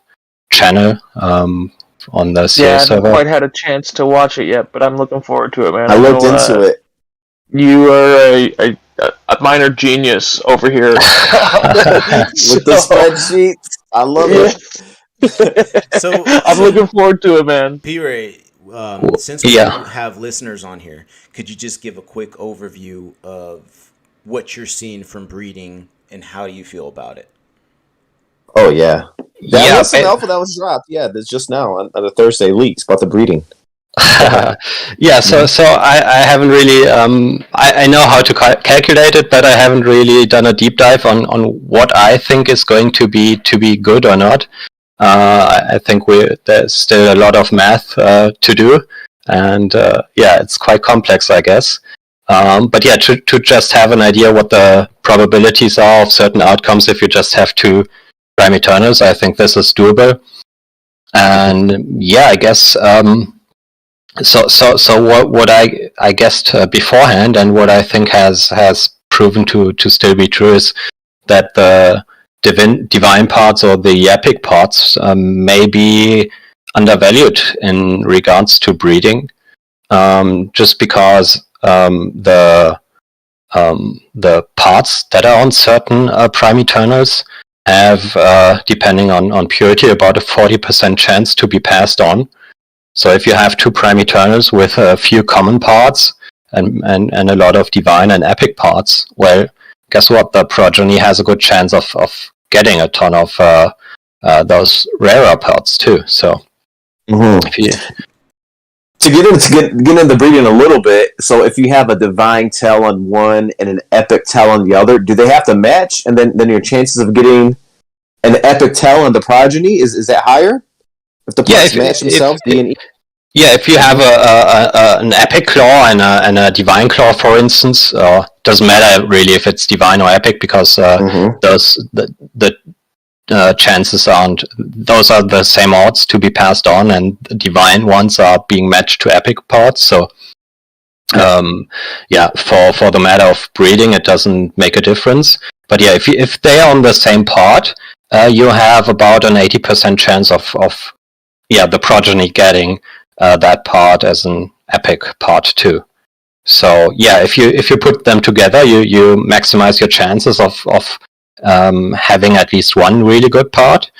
channel on the CS server. I haven't quite had a chance to watch it yet, but I'm looking forward to it, man. I looked into it. You are a minor genius over here with the spreadsheets. I love it. So I'm looking forward to it, man. Pirre, since we have listeners on here, could you just give a quick overview of what you're seeing from breeding and how you feel about it? Oh yeah, that was some alpha that was dropped. Yeah, that's just now on the Thursday leaks about the breeding. So I haven't really I know how to calculate it, but I haven't really done a deep dive on what I think is going to be good or not. I think there's still a lot of math to do, and it's quite complex, I guess. But to just have an idea what the probabilities are of certain outcomes if you just have two prime eternals, I think this is doable. And I guess so what I guessed beforehand, and what I think has proven to still be true, is that the divine parts or the epic parts may be undervalued in regards to breeding, just because the parts that are on certain prime eternals have, depending on purity, about a 40% chance to be passed on. So if you have two prime eternals with a few common parts and a lot of divine and epic parts, well, guess what? The progeny has a good chance of getting a ton of those rarer parts too. So if you... to get into breeding a little bit, so if you have a divine tail on one and an epic tail on the other, do they have to match? And then your chances of getting an epic tail on the progeny is that higher? If the parts match themselves, if you have an epic claw and a divine claw, for instance, doesn't matter really if it's divine or epic, because those the chances aren't. Those are the same odds to be passed on, and the divine ones are being matched to epic parts. So, for the matter of breeding, it doesn't make a difference. But if they are on the same part, you have about an 80% chance of the progeny getting that part as an epic part too. So if you put them together, you maximize your chances of having at least one really good part.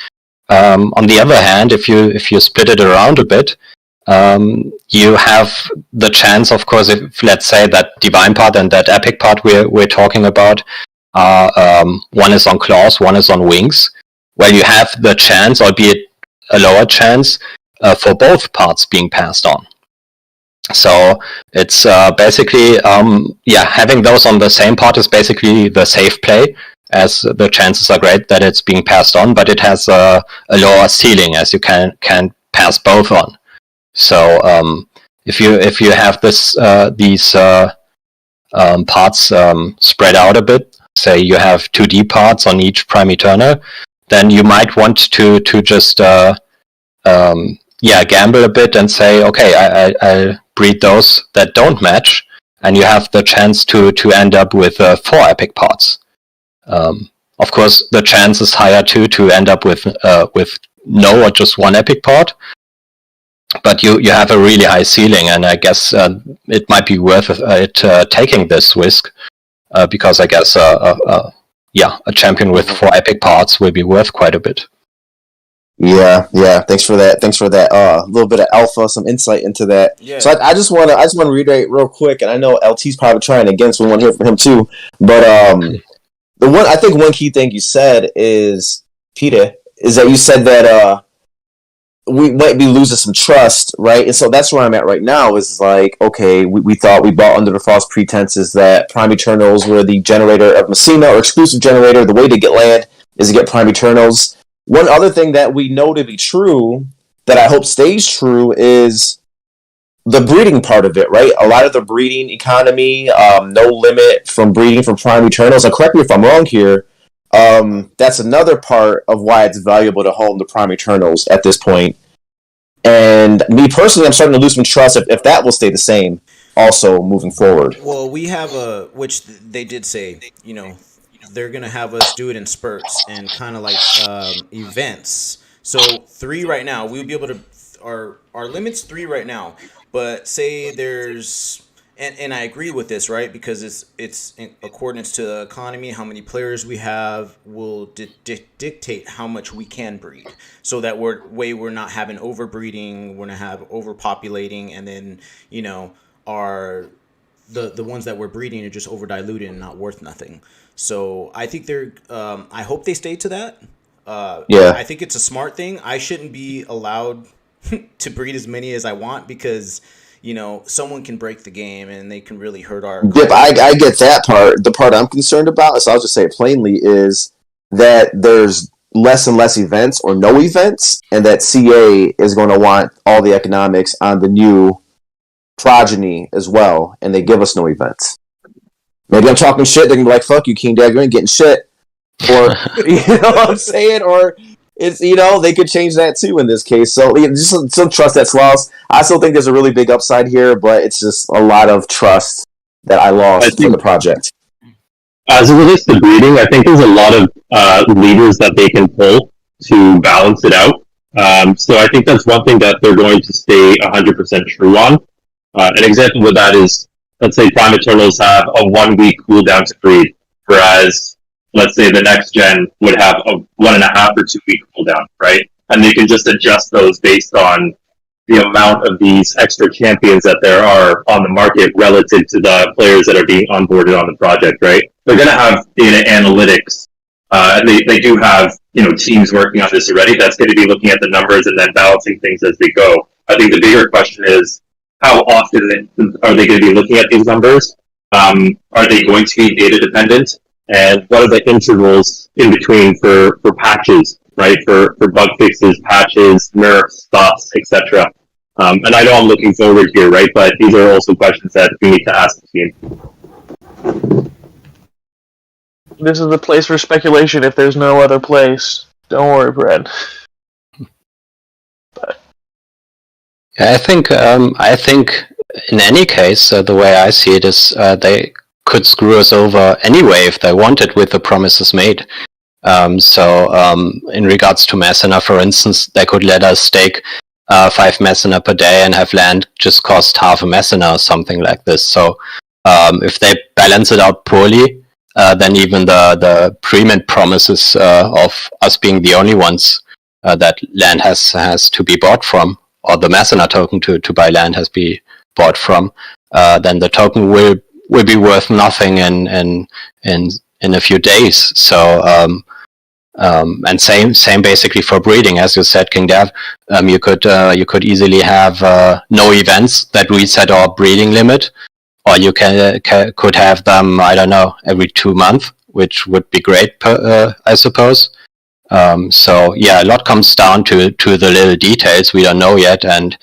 On the other hand, if you split it around a bit, you have the chance, of course, if let's say that divine part and that epic part we're talking about are one is on claws, one is on wings. Well, you have the chance, albeit a lower chance, for both parts being passed on. So it's basically having those on the same part is basically the safe play, as the chances are great that it's being passed on, but it has a lower ceiling, as you can pass both on. So if you have these parts spread out a bit, say you have 2D parts on each prime eternal, then you might want to just gamble a bit and say, okay, I'll breed those that don't match, and you have the chance to end up with 4 epic parts. Of course, the chance is higher too to end up with no or just one epic pod. But you have a really high ceiling, and I guess it might be worth it taking this risk because I guess a champion with 4 epic pods will be worth quite a bit. Yeah. Thanks for that. Little bit of alpha, some insight into that. Yeah. So I just want to reiterate real quick, and I know LT's probably trying again, so we want to hear from him too. But one key thing you said is, Pirre, is that you said that we might be losing some trust, right? And so that's where I'm at right now. Is like, okay, we thought we bought under the false pretenses that Prime Eternals were the generator of Messina or exclusive generator. The way to get land is to get Prime Eternals. One other thing that we know to be true, that I hope stays true, is the breeding part of it, right? A lot of the breeding economy, no limit from breeding from Prime Eternals. And correct me if I'm wrong here. That's another part of why it's valuable to home the Prime Eternals at this point. And me personally, I'm starting to lose some trust if that will stay the same also moving forward. Well, we have which they did say, they're going to have us do it in spurts and kind of like events. So 3 right now, we'll be able to, our limit's 3 right now, but say there's, and I agree with this, right? Because it's in accordance to the economy, how many players we have will dictate how much we can breed. So that we're not having overbreeding, we're not have overpopulating, and then, the ones that we're breeding are just overdiluted and not worth nothing. So I think I hope they stay to that. I think it's a smart thing. I shouldn't be allowed to breed as many as I want because, someone can break the game and they can really hurt our... Yep, I get that part. The part I'm concerned about, so I'll just say it plainly, is that there's less and less events or no events, and that CA is going to want all the economics on the new progeny as well, and they give us no events. Maybe I'm talking shit. They're gonna be like, "Fuck you, King Dad, you ain't getting shit," or you know what I'm saying, or it's they could change that too in this case. So just some trust that's lost. I still think there's a really big upside here, but it's just a lot of trust that I lost in the project. As it relates to breeding, I think there's a lot of levers that they can pull to balance it out. So I think that's one thing that they're going to stay 100% true on. An example of that is, let's say Prime Eternals have a 1-week cooldown to breed, whereas, let's say the next gen would have a 1.5 or 2-week cooldown, right? And they can just adjust those based on the amount of these extra champions that there are on the market relative to the players that are being onboarded on the project, right? They're going to have data analytics. They do have teams working on this already. That's going to be looking at the numbers and then balancing things as they go. I think the bigger question is, how often are they going to be looking at these numbers? Are they going to be data dependent? And what are the intervals in between for patches, right? For bug fixes, patches, nerfs, buffs, etc. And I know I'm looking forward here, right? But these are also questions that we need to ask the team. This is the place for speculation if there's no other place. Don't worry, Brad. I think in any case, the way I see it is they could screw us over anyway if they wanted with the promises made. In regards to Messina, for instance, they could let us stake 5 Messina per day and have land just cost half a Messina or something like this. So if they balance it out poorly, then even the pre-mint promises of us being the only ones that land has to be bought from, or the Messina token to buy land has be bought from, then the token will be worth nothing in a few days. So and same basically for breeding, as you said, King Dev. You could easily have no events that reset our breeding limit, or you could have them, I don't know, every 2 months, which would be great, I suppose. So yeah, a lot comes down to the little details we don't know yet, and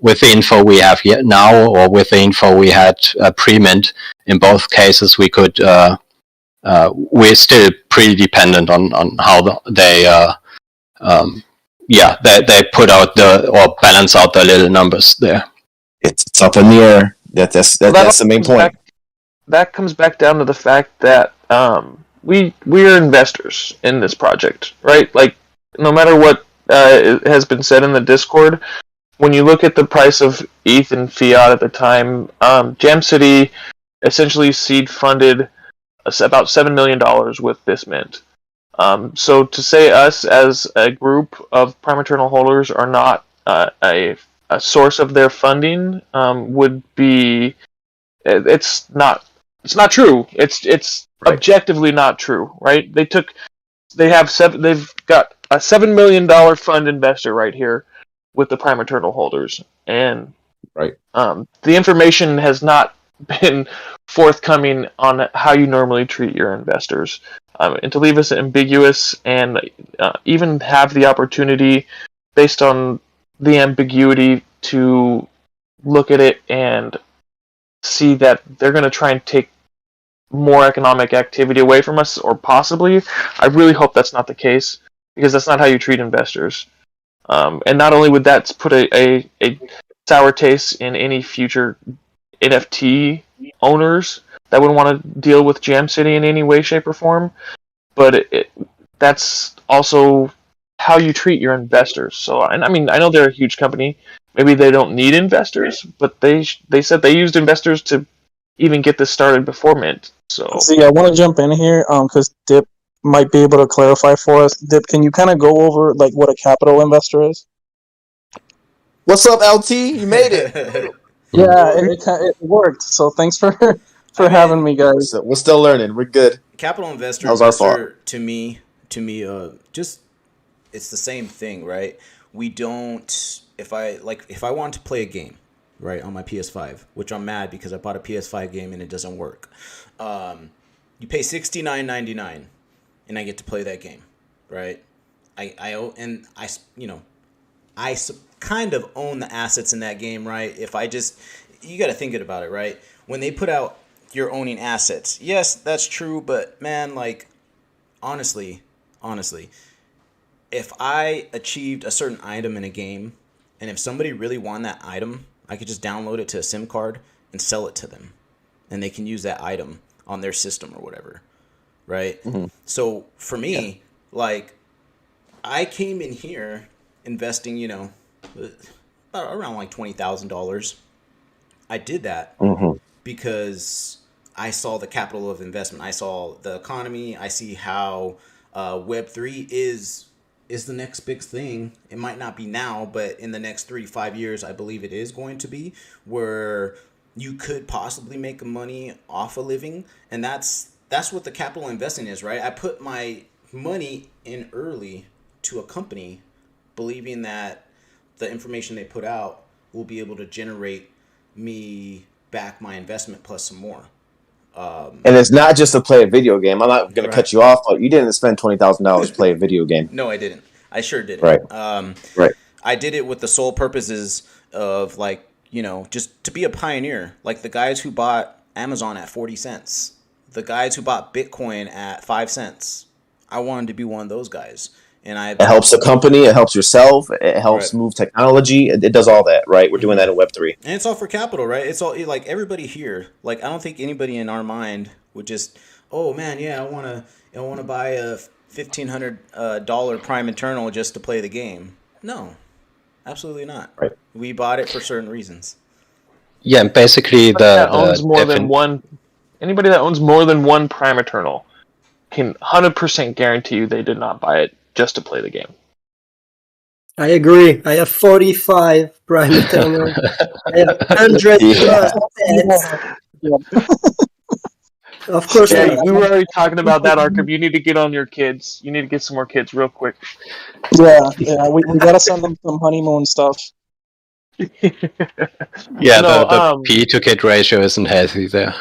with the info we have yet now, or with the info we had pre-mint, in both cases we could we're still pretty dependent on how they put out or balance out the little numbers there. It's up in the air. That's the main point. That comes back down to the fact that we are investors in this project, right? Like, no matter what has been said in the Discord, when you look at the price of ETH and fiat at the time, Jam City essentially seed funded about $7 million with this mint. So to say us as a group of Prime Eternal holders are not a source of their funding would be it's not true. It's Right. objectively not true, right? They've got a $7 million fund investor right here with the Prime Eternal holders, and Right. the information has not been forthcoming on how you normally treat your investors, and to leave us ambiguous and even have the opportunity, based on the ambiguity, to look at it and see that they're going to try and take more economic activity away from us, or possibly. I really hope that's not the case, because that's not how you treat investors. And not only would that put a sour taste in any future NFT owners that would want to deal with Jam City in any way, shape, or form, but that's also how you treat your investors. So, and I mean, I know they're a huge company. Maybe they don't need investors, but they said they used investors to even get this started before Mint. So, See, I want to jump in here because Dip might be able to clarify for us. Dip, can you kind of go over like what a capital investor is? What's up, LT? You made it. Yeah, it worked. So thanks for having me, guys. So we're still learning. We're good. Capital investor, That was our fault. to me, just it's the same thing, right? We don't. If I want to play a game, right, on my PS5, which I'm mad because I bought a PS5 game and it doesn't work. You pay $69.99, and I get to play that game, right? I kind of own the assets in that game, right? You got to think about it, right? When they put out you're owning assets, yes, that's true, but man, like, honestly, if I achieved a certain item in a game, and if somebody really wanted that item, I could just download it to a SIM card and sell it to them, and they can use that item on their system or whatever, right? Mm-hmm. So for me, like, I came in here investing, around like $20,000. I did that because I saw the capital of investment. I saw the economy. I see how Web3 is the next big thing. It might not be now, but in the next 3 to 5 years, I believe it is going to be, where you could possibly make money off a living. And that's what the capital investing is, right? I put my money in early to a company, believing that the information they put out will be able to generate me back my investment plus some more. And it's not just to play a video game. I'm not going to cut you off, but you didn't spend $20,000 to play a video game. No, I didn't. I sure didn't. Right. Right. I did it with the sole purposes of, like, just to be a pioneer. Like the guys who bought Amazon at 40 cents, the guys who bought Bitcoin at 5 cents. I wanted to be one of those guys. And it helps the company. It helps yourself. It helps move technology. It does all that, right? We're doing that in Web3. And it's all for capital, right? It's all like everybody here. Like, I don't think anybody in our mind would just, oh man, yeah, I want to buy a $1,500 Prime Eternal just to play the game. No, absolutely not. Right. We bought it for certain reasons. Yeah, and basically anybody that owns more than one Prime Eternal can 100% guarantee you they did not buy it just to play the game. I agree. I have 45 Prime Eternal. I have 100 Of course. Yeah, we were already talking about that, Arkham. You need to get on your kids. You need to get some more kids real quick. Yeah, we got to send them some honeymoon stuff. Yeah, the P to kid ratio isn't healthy there.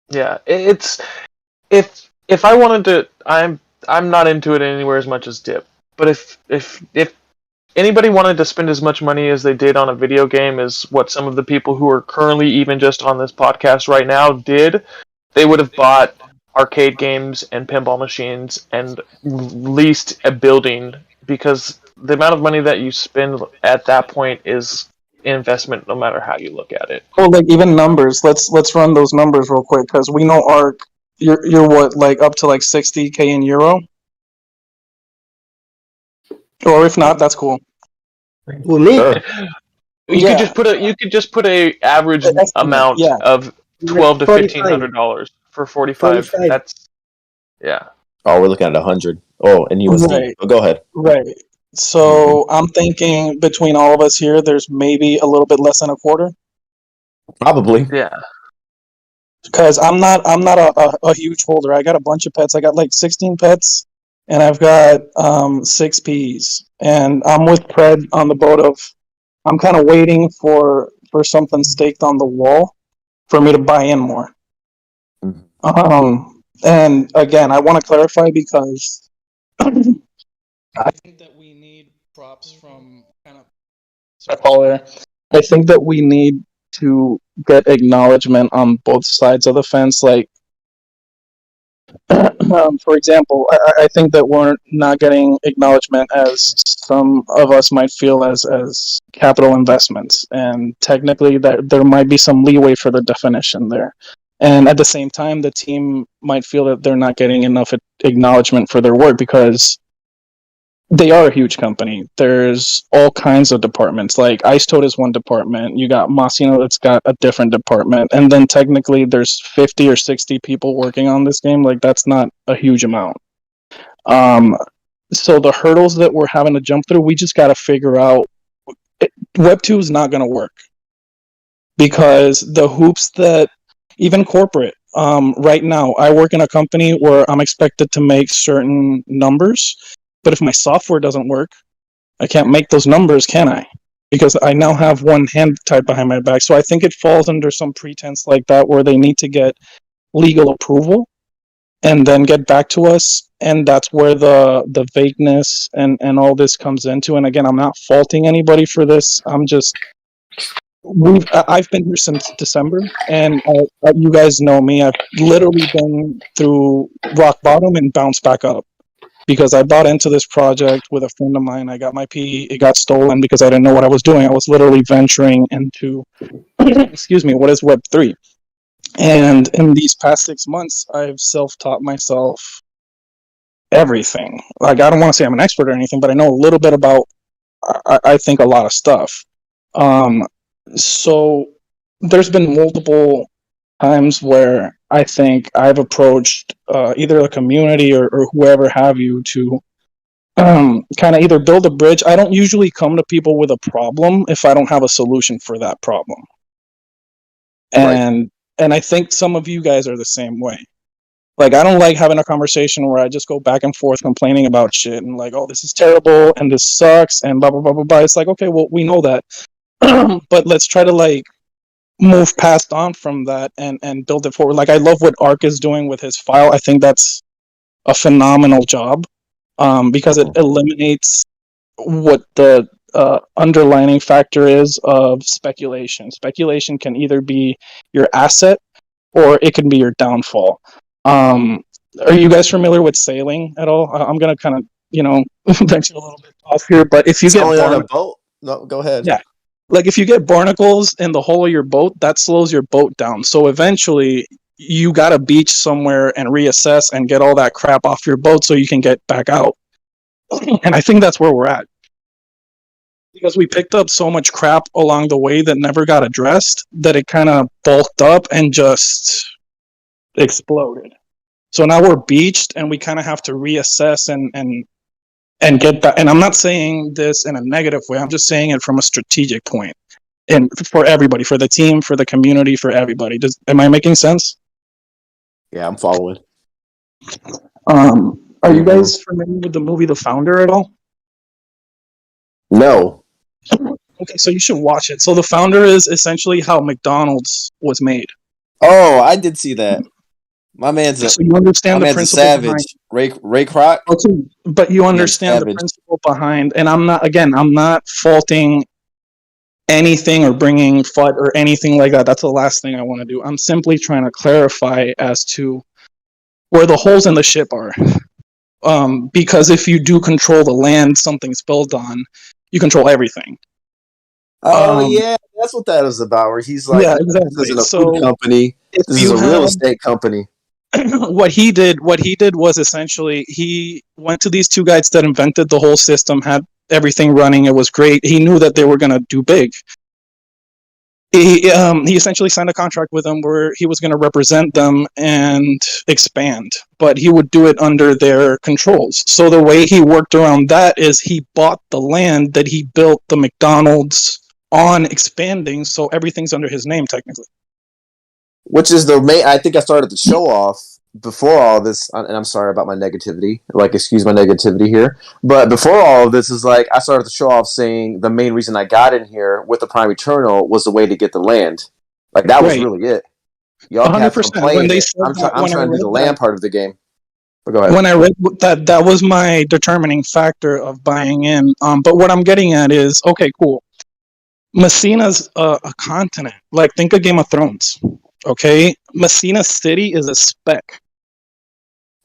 Yeah, it's if I wanted to, I'm not into it anywhere as much as Dip. But if anybody wanted to spend as much money as they did on a video game as what some of the people who are currently even just on this podcast right now did, they would have bought arcade games and pinball machines and leased a building, because the amount of money that you spend at that point is investment no matter how you look at it. Well, like even numbers. Let's run those numbers real quick, because we know Ark you're what, like up to like 60K in euro, or if not, that's cool. Well, me? Sure. You could just put a average Estimate, amount yeah. of $1,200 to 45. $1,500 for 45. 45. That's yeah. Oh, we're looking at 100. Oh, in USD. Right. Oh, go ahead. Right. So I'm thinking between all of us here, there's maybe a little bit less than a quarter. Probably. Yeah. Because I'm not a huge holder. I got a bunch of pets. I got like 16 pets, and I've got 6 Ps. And I'm with Pred on the boat of I'm kind of waiting for something staked on the wall for me to buy in more. And again, I want to clarify because I think that we need props from kind of I think that we need to get acknowledgement on both sides of the fence. Like, for example, I think that we're not getting acknowledgement as some of us might feel as capital investments, and technically that there might be some leeway for the definition there. And at the same time, the team might feel that they're not getting enough acknowledgement for their work because they are a huge company. There's all kinds of departments. Like Ice Toad is one department. You got Masino that's got a different department. And then technically there's 50 or 60 people working on this game. Like that's not a huge amount. So the hurdles that we're having to jump through, we just got to figure out. Web 2 is not going to work because the hoops that even corporate, right now, I work in a company where I'm expected to make certain numbers. But if my software doesn't work, I can't make those numbers, can I? Because I now have one hand tied behind my back. So I think it falls under some pretense like that where they need to get legal approval and then get back to us. And that's where the vagueness and all this comes into. And again, I'm not faulting anybody for this. I'm just... I've been here since December, and you guys know me. I've literally been through rock bottom and bounced back up. Because I bought into this project with a friend of mine. I got my PE, it got stolen because I didn't know what I was doing. I was literally venturing into, excuse me, what is Web3? And in these past 6 months, I've self-taught myself everything. Like, I don't want to say I'm an expert or anything, but I know a little bit about, I think, a lot of stuff. So there's been multiple times where I think I've approached either a community or whoever have you to kind of either build a bridge. I don't usually come to people with a problem if I don't have a solution for that problem. And I think some of you guys are the same way. Like, I don't like having a conversation where I just go back and forth complaining about shit and like, oh, this is terrible and this sucks and blah, blah, blah, blah, blah. It's like, okay, well, we know that. But let's try to like move past on from that and build it forward. Like, I love what Ark is doing with his file. I think that's a phenomenal job because it eliminates what the underlining factor is of speculation. Speculation can either be your asset or it can be your downfall. Are you guys familiar with sailing at all? I'm going to kind of, venture a little bit off here, but if you get on a boat, no, go ahead. Yeah. Like, if you get barnacles in the hull of your boat, that slows your boat down. So eventually, you got to beach somewhere and reassess and get all that crap off your boat so you can get back out. And I think that's where we're at. Because we picked up so much crap along the way that never got addressed that it kind of bulked up and just exploded. So now we're beached and we kind of have to reassess and get back. And I'm not saying this in a negative way. I'm just saying it from a strategic point, and for everybody, for the team, for the community, for everybody. Am I making sense? Yeah, I'm following. Are you guys familiar with the movie The Founder at all? No. Okay, so you should watch it. So The Founder is essentially how McDonald's was made. Oh, I did see that. My man's So you understand the principle savage. behind... Ray Kroc. Okay, but you understand the principle behind, and I'm not faulting anything or bringing FUD or anything like that. That's the last thing I want to do. I'm simply trying to clarify as to where the holes in the ship are. Because if you do control the land something's built on, you control everything. Oh, yeah, that's what that was about. Where he's like, yeah, exactly. This isn't a food company. This is a real estate company. what he did was essentially he went to these two guys that invented the whole system, had everything running. It was great. He knew that they were going to do big. He essentially signed a contract with them where he was going to represent them and expand, but he would do it under their controls. So the way he worked around that is he bought the land that he built the McDonald's on expanding, so everything's under his name technically. Which is the main. I think I started to show off before all this, and I'm sorry about my negativity. Like, excuse my negativity here. But before all of this is like, I started to show off saying the main reason I got in here with the Prime Eternal was the way to get the land. Like, that was really it. Y'all have to complain. I'm trying to do the land part of the game. But go ahead. When I read that was my determining factor of buying in. But what I'm getting at is, okay, cool. Messina's a continent. Like, think of Game of Thrones. Okay, Messina City is a speck.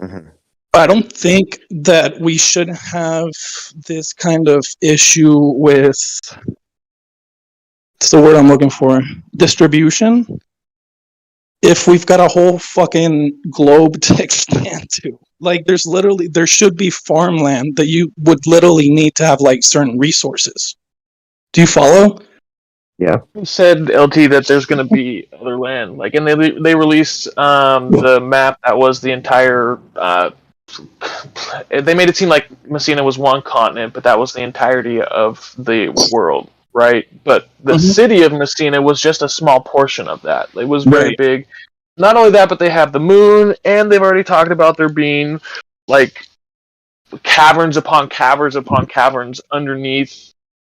Mm-hmm. I don't think that we should have this kind of issue with, what's the word I'm looking for? Distribution. If we've got a whole fucking globe to expand to. Like, there should be farmland that you would literally need to have, like, certain resources. Do you follow? Yeah. You said, LT, that there's going to be other land. Like, and they released the map that was the entire. They made it seem like Messina was one continent, but that was the entirety of the world, right? But the city of Messina was just a small portion of that. It was very big. Not only that, but they have the moon, and they've already talked about there being like caverns upon caverns upon caverns underneath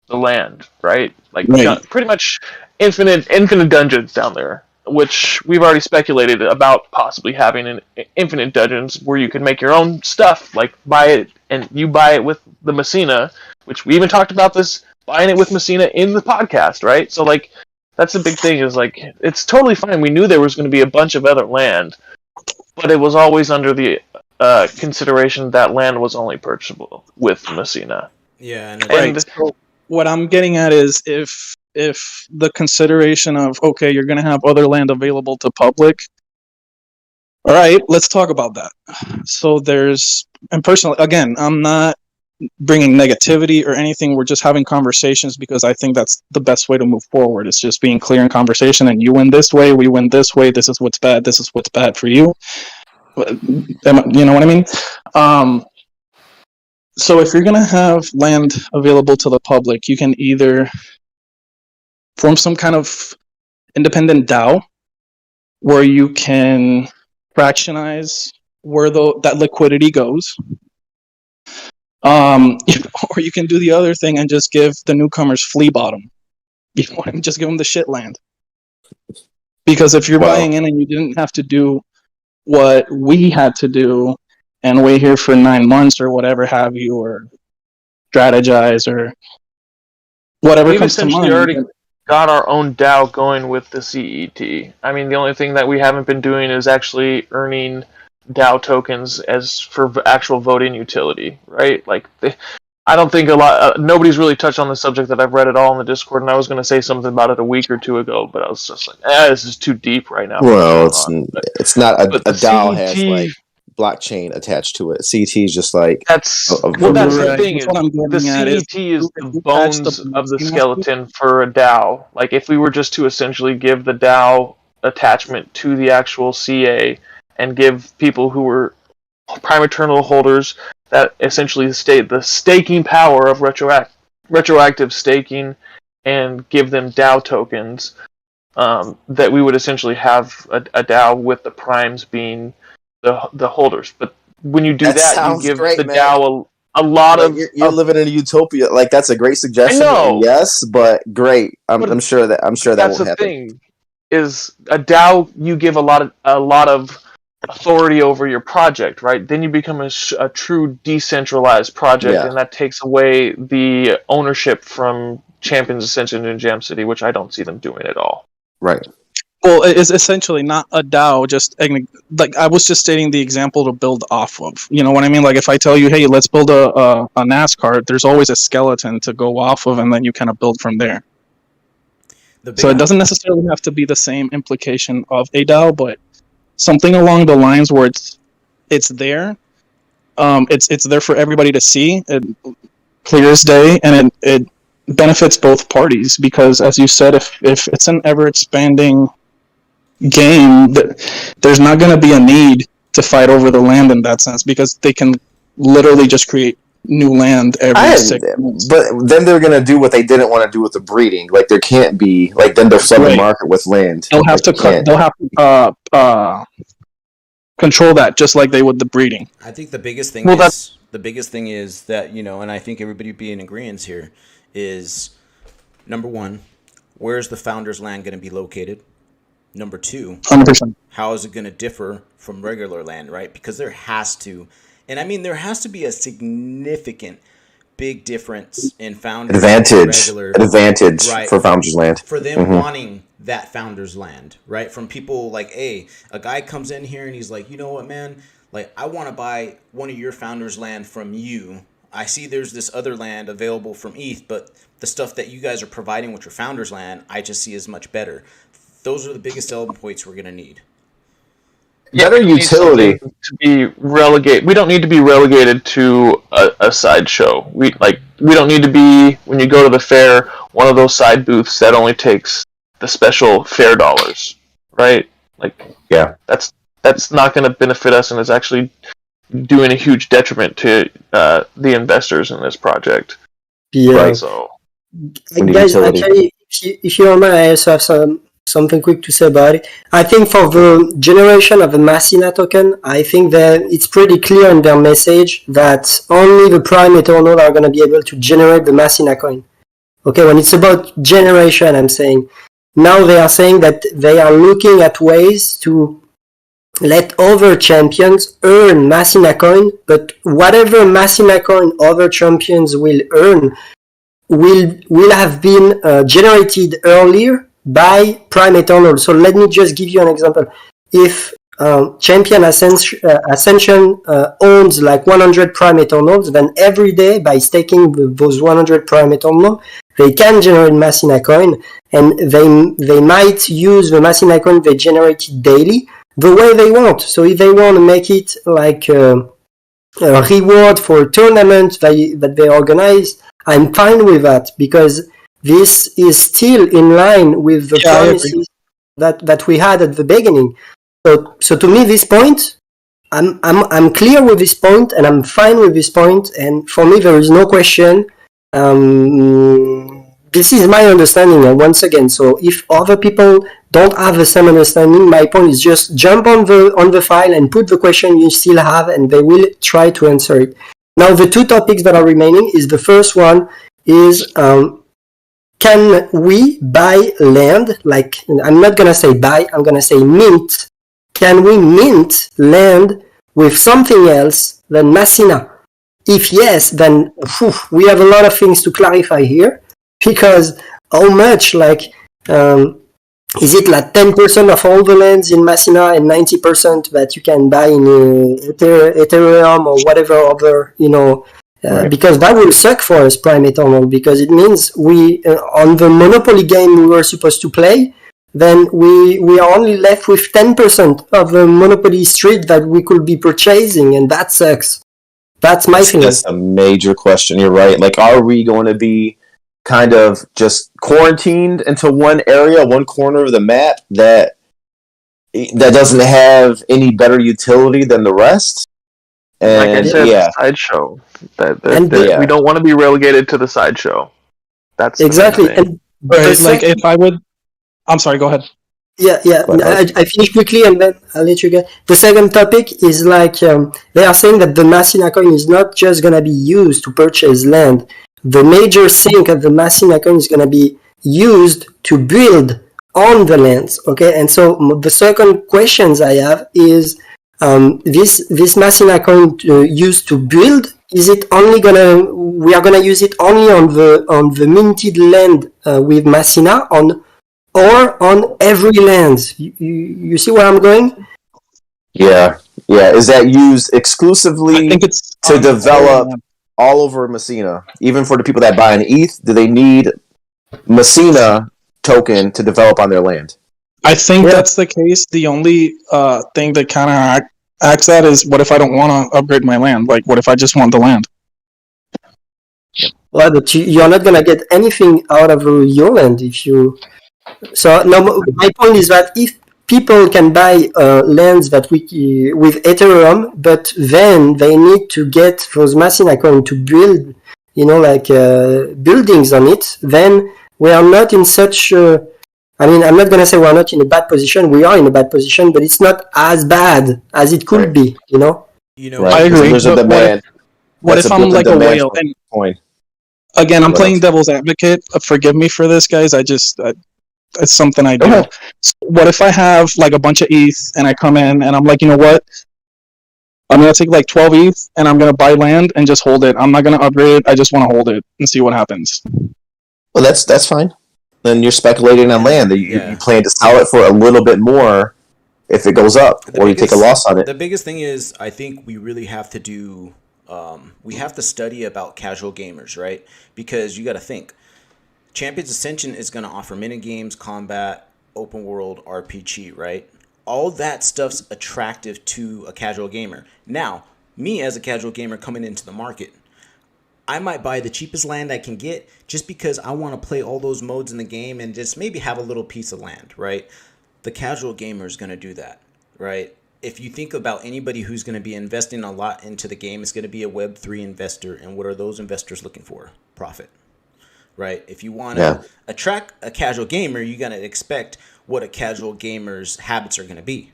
the land, right? Like pretty much infinite dungeons down there, which we've already speculated about possibly having an infinite dungeons where you can make your own stuff, like buy it, and you buy it with the Messina, which we even talked about this, buying it with Messina in the podcast, right? So like, that's the big thing is like, it's totally fine. We knew there was going to be a bunch of other land, but it was always under the consideration that land was only purchasable with Messina. Yeah, and so what I'm getting at is if the consideration of, okay, you're going to have other land available to public, all right, let's talk about that. So and personally, again, I'm not bringing negativity or anything. We're just having conversations because I think that's the best way to move forward. It's just being clear in conversation, and you win this way, we win this way. This is what's bad. This is what's bad for you. You know what I mean? So if you're going to have land available to the public, you can either form some kind of independent DAO where you can fractionize where that liquidity goes. Or you can do the other thing and just give the newcomers flea bottom. You know what I mean? Just give them the shit land. Because if you're buying in and you didn't have to do what we had to do and wait here for 9 months or whatever have you, or strategize or whatever comes to mind. We've essentially already got our own DAO going with the CET. I mean, the only thing that we haven't been doing is actually earning DAO tokens as for actual voting utility, right? Like, I don't think nobody's really touched on the subject that I've read at all in the Discord, and I was going to say something about it a week or two ago, but I was just like, this is too deep right now. Well, it's not a DAO has like blockchain attached to it. CET is just like that's the thing. Is the CET is the bones of the skeleton for a DAO. Like, if we were just to essentially give the DAO attachment to the actual CA and give people who were Prime Eternal holders that essentially the staking power of retroactive staking, and give them DAO tokens, that we would essentially have a DAO with the primes being the holders. But when you do that you give the DAO a lot of... You're living in a utopia. Like, that's a great suggestion. I know. Yes, but great. I'm sure that won't happen. That's the thing. Is a DAO, you give a lot of authority over your project, right? Then you become a true decentralized project, and that takes away the ownership from Champions Ascension and Jam City, which I don't see them doing at all. Right. Well, it's essentially not a DAO, just like I was just stating the example to build off of. You know what I mean? Like, if I tell you, hey, let's build a NASCAR, there's always a skeleton to go off of, and then you kind of build from there. So it doesn't necessarily have to be the same implication of a DAO, but something along the lines where it's there. It's there for everybody to see, clear as day, and it benefits both parties because, as you said, if it's an ever expanding game, there's not going to be a need to fight over the land in that sense because they can literally just create new land every 6 months. But then they're going to do what they didn't want to do with the breeding. Like there can't be like then they'll flood the market with land. They'll have to control that just like they would the breeding. I think the biggest thing is that, you know, and I think everybody be in agreement here, is number one, where's the founder's land going to be located? Number two, 100%. How is it going to differ from regular land, right? Because there has to, and I mean, there has to be a significant big difference in founders advantage right, for founders land for them wanting that founders land, right? From people like, hey, a guy comes in here and he's like, you know what, man, like I want to buy one of your founders land from you. I see there's this other land available from ETH, but the stuff that you guys are providing with your founders land, I just see as much better. Those are the biggest selling points we're going to need. Better utility to be relegated. We don't need to be relegated to a sideshow. We don't need to be, when you go to the fair, one of those side booths that only takes the special fair dollars, right? Like, yeah, that's not going to benefit us, and it's actually doing a huge detriment to the investors in this project. Yeah. Right, so, guys, actually, if you don't mind, I also have something quick to say about it. I think for the generation of the Messina token, I think that it's pretty clear in their message that only the Prime Eternal are going to be able to generate the Messina coin. Okay, when it's about generation, I'm saying, now they are saying that they are looking at ways to let other champions earn Messina coin, but whatever Messina coin other champions will earn will have been generated earlier by Prime Eternal. So let me just give you an example. If Champions Ascension owns like 100 Prime Eternals, then every day by staking those 100 Prime Eternals, they can generate Messina coin, and they might use the Messina coin they generated daily the way they want. So if they want to make it like a reward for a tournament that they organize, I'm fine with that, because this is still in line with the promises that we had at the beginning. So to me, this point, I'm clear with this point, and I'm fine with this point, and for me there is no question. This is my understanding, and once again, so if other people don't have the same understanding, my point is just jump on the file and put the question you still have, and they will try to answer it. Now, the two topics that are remaining is the first one is can we buy land? Like, I'm not gonna say buy, I'm gonna say mint. Can we mint land with something else than Messina? If yes, then we have a lot of things to clarify here, because how much, like, is it like 10% of all the lands in Messina and 90% that you can buy in Ethereum or whatever other, right. Because that will suck for us, Prime Eternal, because it means we, on the Monopoly game we were supposed to play, then we are only left with 10% of the Monopoly street that we could be purchasing, and that sucks. That's my feeling. That's a major question. You're right. Like, are we going to be kind of just quarantined into one area, one corner of the map that doesn't have any better utility than the rest? And like I said, sideshow. We don't want to be relegated to the sideshow. That's exactly. And like, if I would, I'm sorry. Go ahead. Yeah. I finish quickly and then I'll let you go. The second topic is like they are saying that the Messina coin is not just gonna be used to purchase land. The major sink of the Messina coin is gonna be used to build on the lands. Okay, and so the second questions I have is this Messina coin used to build. Is it only we are gonna use it only on the minted land with Messina or on every land? You see where I'm going? Yeah. Is that used exclusively to develop all over Messina? Even for the people that buy an ETH, do they need Messina token to develop on their land? I think that's the case. The only thing that kind of acts that is, what if I don't want to upgrade my land? Like, what if I just want the land? Well, but you're not gonna get anything out of your land if you. So no, my point is that if people can buy lands that with Ethereum, but then they need to get those machine account to build, buildings on it, then we are not in such. I mean, I'm not gonna say we're not in a bad position. We are in a bad position, but it's not as bad as it could be. I agree. There's a demand. What if I'm like a whale? And Coin. again, I'm playing devil's advocate. Forgive me for this, guys. It's something I do. So what if I have like a bunch of ETH and I come in and I'm like, you know what? I'm going to take like 12 ETH and I'm going to buy land and just hold it. I'm not going to upgrade it. I just want to hold it and see what happens. Well, that's fine. Then you're speculating on land. You plan to sell it for a little bit more if it goes up, or you take a loss on it. The biggest thing is, I think we really have to do, we have to study about casual gamers, right? Because you got to think. Champions Ascension is going to offer minigames, combat, open world, RPG, right? All that stuff's attractive to a casual gamer. Now, me as a casual gamer coming into the market, I might buy the cheapest land I can get just because I want to play all those modes in the game and just maybe have a little piece of land, right? The casual gamer is going to do that, right? If you think about anybody who's going to be investing a lot into the game, it's going to be a Web3 investor. And what are those investors looking for? Profit. Right? If you want to attract a casual gamer, you're going to expect what a casual gamer's habits are going to be.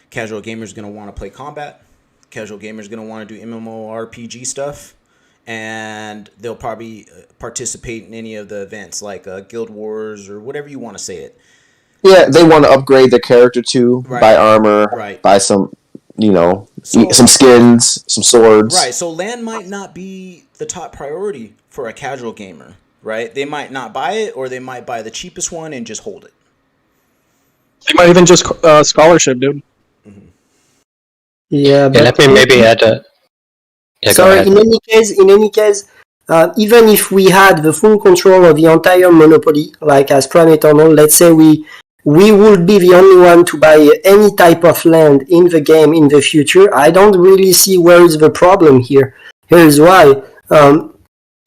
Casual gamer's going to want to play combat. Casual gamer's going to want to do MMORPG stuff. And they'll probably participate in any of the events like Guild Wars or whatever you want to say it. Yeah, they want to upgrade their character too, buy armor, buy some, some skins, some swords. Right, so land might not be the top priority for a casual gamer. Right? They might not buy it, or they might buy the cheapest one and just hold it. They might even just scholarship, dude. Mm-hmm. Yeah, but let me maybe add a. Yeah, sorry. In any case, even if we had the full control of the entire monopoly, like as Prime Eternal, let's say we would be the only one to buy any type of land in the game in the future. I don't really see where is the problem here. Here's why.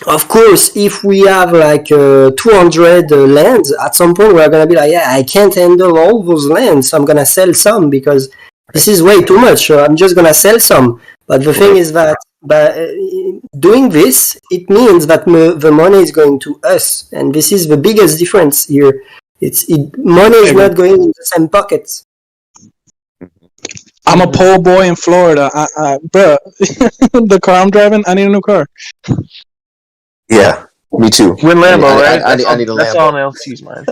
Of course, if we have like 200 lands, at some point we're going to be like, I can't handle all those lands, so I'm going to sell some because this is way too much. So I'm just going to sell some. But the thing is that by doing this, it means that the money is going to us. And this is the biggest difference here. Money is not going in the same pockets. I'm a poor boy in Florida. Bruh, the car I'm driving, I need a new car. Yeah, me too. Win Lambo, right? I need a Lambo. That's all an LC's mind.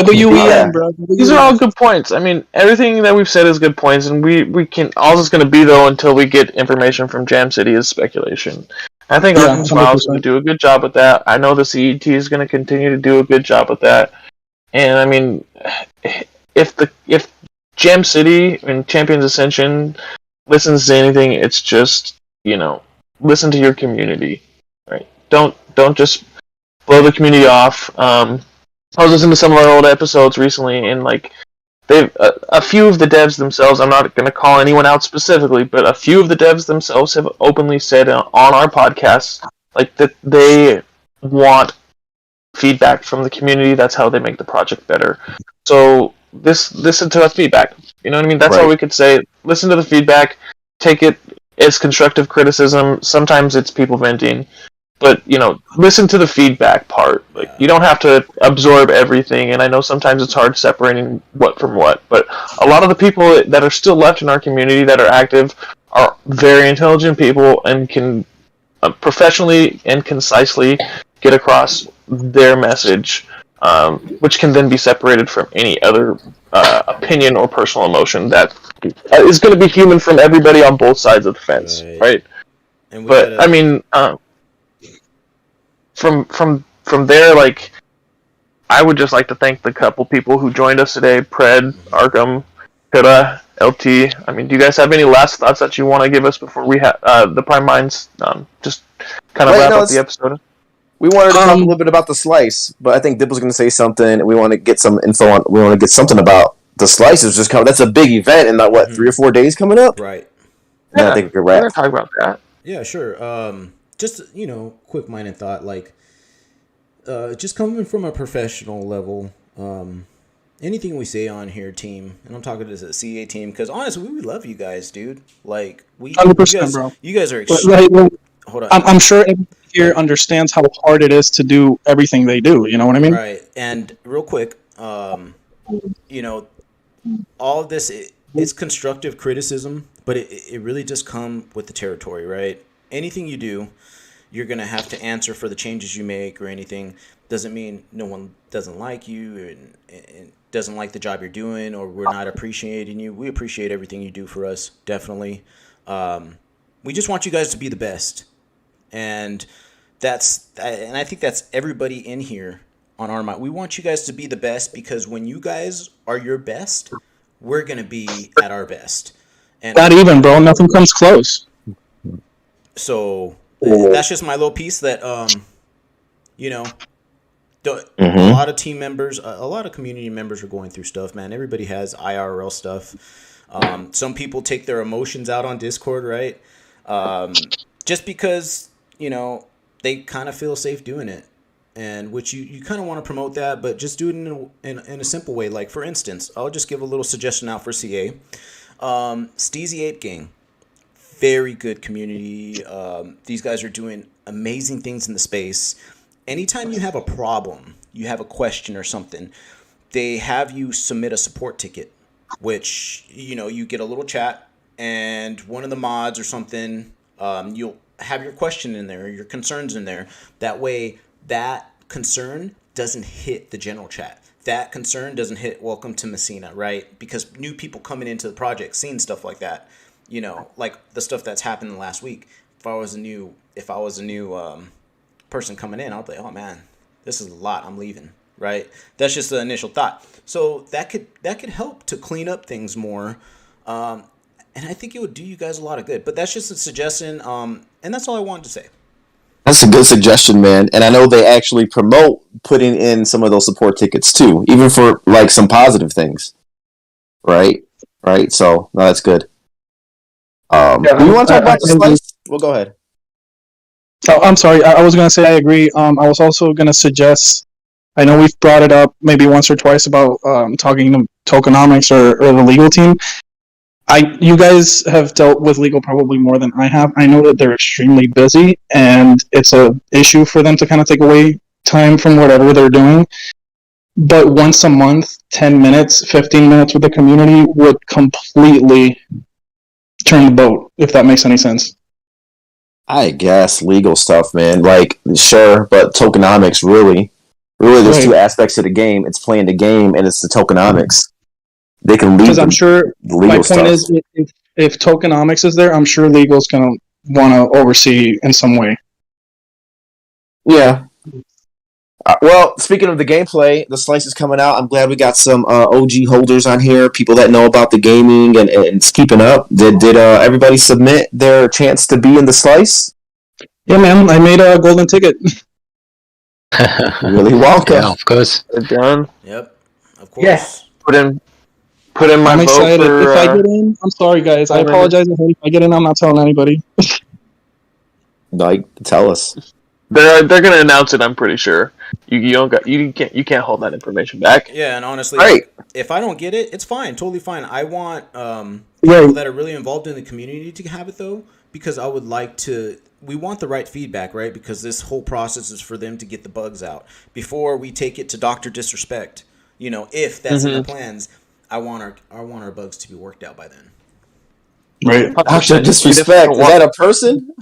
WEM, bro. These are all good points. I mean, everything that we've said is good points, and we can. All it's going to be though until we get information from Jam City is speculation. I think Arkham Smiles is going to do a good job with that. I know the CET is going to continue to do a good job with that. And I mean, if Jam City and Champions Ascension listens to anything, it's just listen to your community. Right. Don't just blow the community off. I was listening to some of our old episodes recently, and like they've a few of the devs themselves. I'm not going to call anyone out specifically, but a few of the devs themselves have openly said on our podcast like that they want feedback from the community. That's how they make the project better. So listen to that feedback. You know what I mean? That's all we could say. Listen to the feedback. Take it as constructive criticism. Sometimes it's people venting. But, listen to the feedback part. Like, you don't have to absorb everything, and I know sometimes it's hard separating what from what, but a lot of the people that are still left in our community that are active are very intelligent people and can professionally and concisely get across their message, which can then be separated from any other opinion or personal emotion that is going to be human from everybody on both sides of the fence, right? But, I mean... From there, like, I would just like to thank the couple people who joined us today, Pred, Arkham, Pirre, LT. I mean, do you guys have any last thoughts that you want to give us before we have the Prime Minds just kind of wrap up the episode? We wanted to talk a little bit about the slice, but I think Dip was going to say something. We want to get some info on. We want to get something about the slice. Is just coming. That's a big event in 3 or 4 days coming up. Right. Yeah, I think we could wrap. We're gonna talk about that. Yeah, sure. Just quick minded thought, just coming from a professional level. Anything we say on here, team, and I'm talking to the CA team, because honestly, we love you guys, dude. Like, 100%, bro. You guys are. Hold on. I'm sure everyone here understands how hard it is to do everything they do. You know what I mean? Right. And real quick, all of this it's constructive criticism, but it really just come with the territory, right? Anything you do, you're gonna have to answer for the changes you make or anything. Doesn't mean no one doesn't like you and doesn't like the job you're doing, or we're not appreciating you. We appreciate everything you do for us, definitely. We just want you guys to be the best, and I think that's everybody in here on our mind. We want you guys to be the best, because when you guys are your best, we're gonna be at our best. And not even, bro. Nothing comes close. So that's just my little piece that a lot of team members, a lot of community members are going through stuff, man. Everybody has IRL stuff. Some people take their emotions out on Discord, right? Just because, they kind of feel safe doing it. And which you kind of want to promote that, but just do it in a simple way. Like, for instance, I'll just give a little suggestion out for CA. Steezy Ape Gang. Very good community. These guys are doing amazing things in the space. Anytime you have a problem, you have a question or something, they have you submit a support ticket, which, you get a little chat, and one of the mods or something, you'll have your question in there, your concerns in there. That way, that concern doesn't hit the general chat. That concern doesn't hit Welcome to Messina, right? Because new people coming into the project, seeing stuff like that, like the stuff that's happened last week. If I was a new person coming in, I'll be like, oh man, this is a lot. I'm leaving, right? That's just the initial thought. So that could help to clean up things more, and I think it would do you guys a lot of good. But that's just a suggestion, and that's all I wanted to say. That's a good suggestion, man. And I know they actually promote putting in some of those support tickets too, even for some positive things, right? Right. So no, that's good. Do you want to talk about the slice? Well, go ahead. Oh, I'm sorry. I was going to say I agree. I was also going to suggest, I know we've brought it up maybe once or twice about talking to tokenomics or the legal team. You guys have dealt with legal probably more than I have. I know that they're extremely busy, and it's an issue for them to kind of take away time from whatever they're doing. But once a month, 10 minutes, 15 minutes with the community would completely turn the boat, if that makes any sense. I guess legal stuff, man. Sure, but tokenomics, really, there's two aspects to the game. It's playing the game, and it's the tokenomics. They can lead. Because I'm sure my point stuff is, if tokenomics is there, I'm sure legal's gonna want to oversee in some way. Yeah. Well, speaking of the gameplay, the slice is coming out. I'm glad we got some OG holders on here, people that know about the gaming and keeping up. Did everybody submit their chance to be in the slice? Yeah, man. I made a golden ticket. Really Wonka. Yeah, of course. They're done. Yep. Of course. Yes. Put in my I'm vote excited. for, if I get in, I'm sorry, guys. I apologize. If I get in, I'm not telling anybody. Tell us. They're gonna announce it. I'm pretty sure. You can't hold that information back. Yeah, and honestly, right. If I don't get it, it's fine, totally fine. I want people that are really involved in the community to have it though, because I would like to. We want the right feedback, right? Because this whole process is for them to get the bugs out before we take it to Dr. Disrespect. If that's in the plans, I want our bugs to be worked out by then. Right. Dr. Disrespect. Is that a person?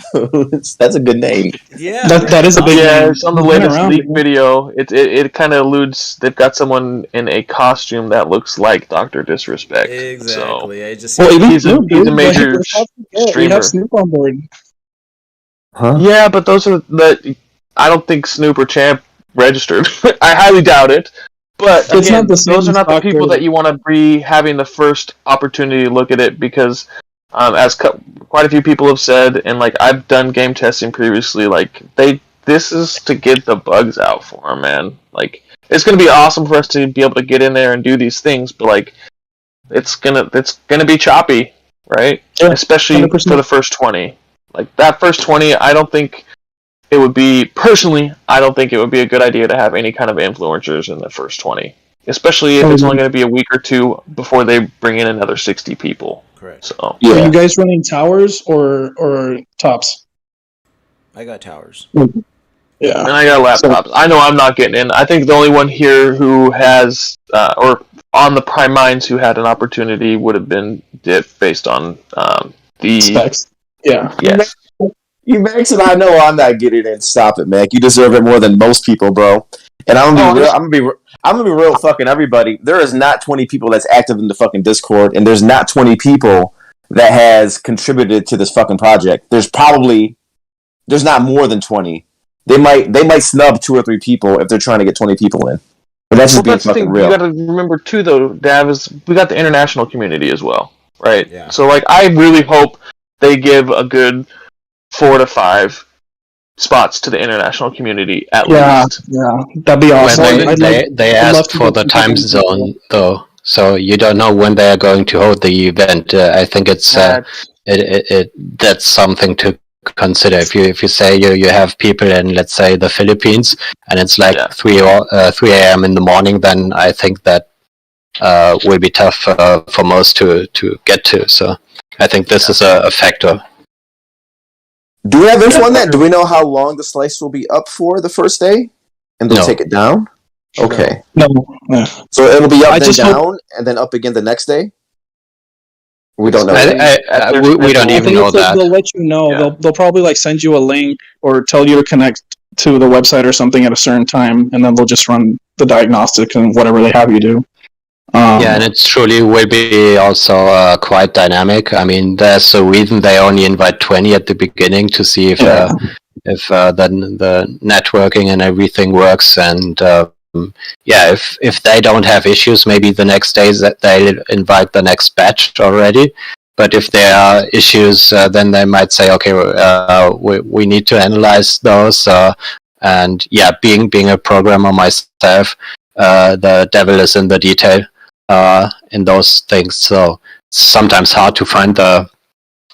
That's a good name. Yeah. That is a big name. It's on the latest leak video. It kind of alludes. They've got someone in a costume that looks like Dr. Disrespect. Exactly. So, he's a major streamer. We have Snoop on board. Huh? Yeah, but those are I don't think Snoop or Champ registered. I highly doubt it. But again, those are not the people that you want to be having the first opportunity to look at it, because as quite a few people have said, and I've done game testing previously, they this is to get the bugs out for them, man. Like, it's gonna be awesome for us to be able to get in there and do these things, but like, it's gonna be choppy, right? Yeah, especially 100%. for the first 20. Like that first 20, I don't think it would be a good idea to have any kind of influencers in the first 20, especially if it's only going to be a week or two before they bring in another 60 people. Correct. So Are you guys running towers or tops? I got towers. Yeah. And I got laptops. I know I'm not getting in. I think the only one here who has, or on the Prime Minds who had an opportunity would have been Dip based on the specs. Yeah. Yes. You Max and I know I'm not getting in. Stop it, man. You deserve it more than most people, bro. And I'm gonna be real fucking everybody. There is not 20 people that's active in the fucking Discord, and there's not 20 people that has contributed to this fucking project. There's not more than 20. They might snub 2 or 3 people if they're trying to get 20 people in. But that's just being fucking real. You got to remember too, though, Dav, is we got the international community as well, right? Yeah. So like, I really hope they give a good 4 to 5 spots to the international community at least. Yeah, that'd be awesome. When they asked for the time zone though, so you don't know when they are going to hold the event. I think it's that's something to consider. If you say you have people in, let's say, the Philippines, and it's like 3 a.m. in the morning, then I think that will be tough for most to get to. So I think this is a factor. Do we have info on that? Do we know how long the slice will be up for the first day? And they'll take it down? Okay. No. So it'll be up then down, and then up again the next day? We don't know. We don't even know that. They'll let you know. Yeah. They'll probably like send you a link or tell you to connect to the website or something at a certain time, and then they'll just run the diagnostic and whatever they have you do. And it truly will be also quite dynamic. I mean, there's a reason they only invite 20 at the beginning to see if the networking and everything works. And if they don't have issues, maybe the next day that they'll invite the next batch already. But if there are issues, then they might say, okay, we need to analyze those. Being a programmer myself, the devil is in the detail. In those things, so it's sometimes hard to find the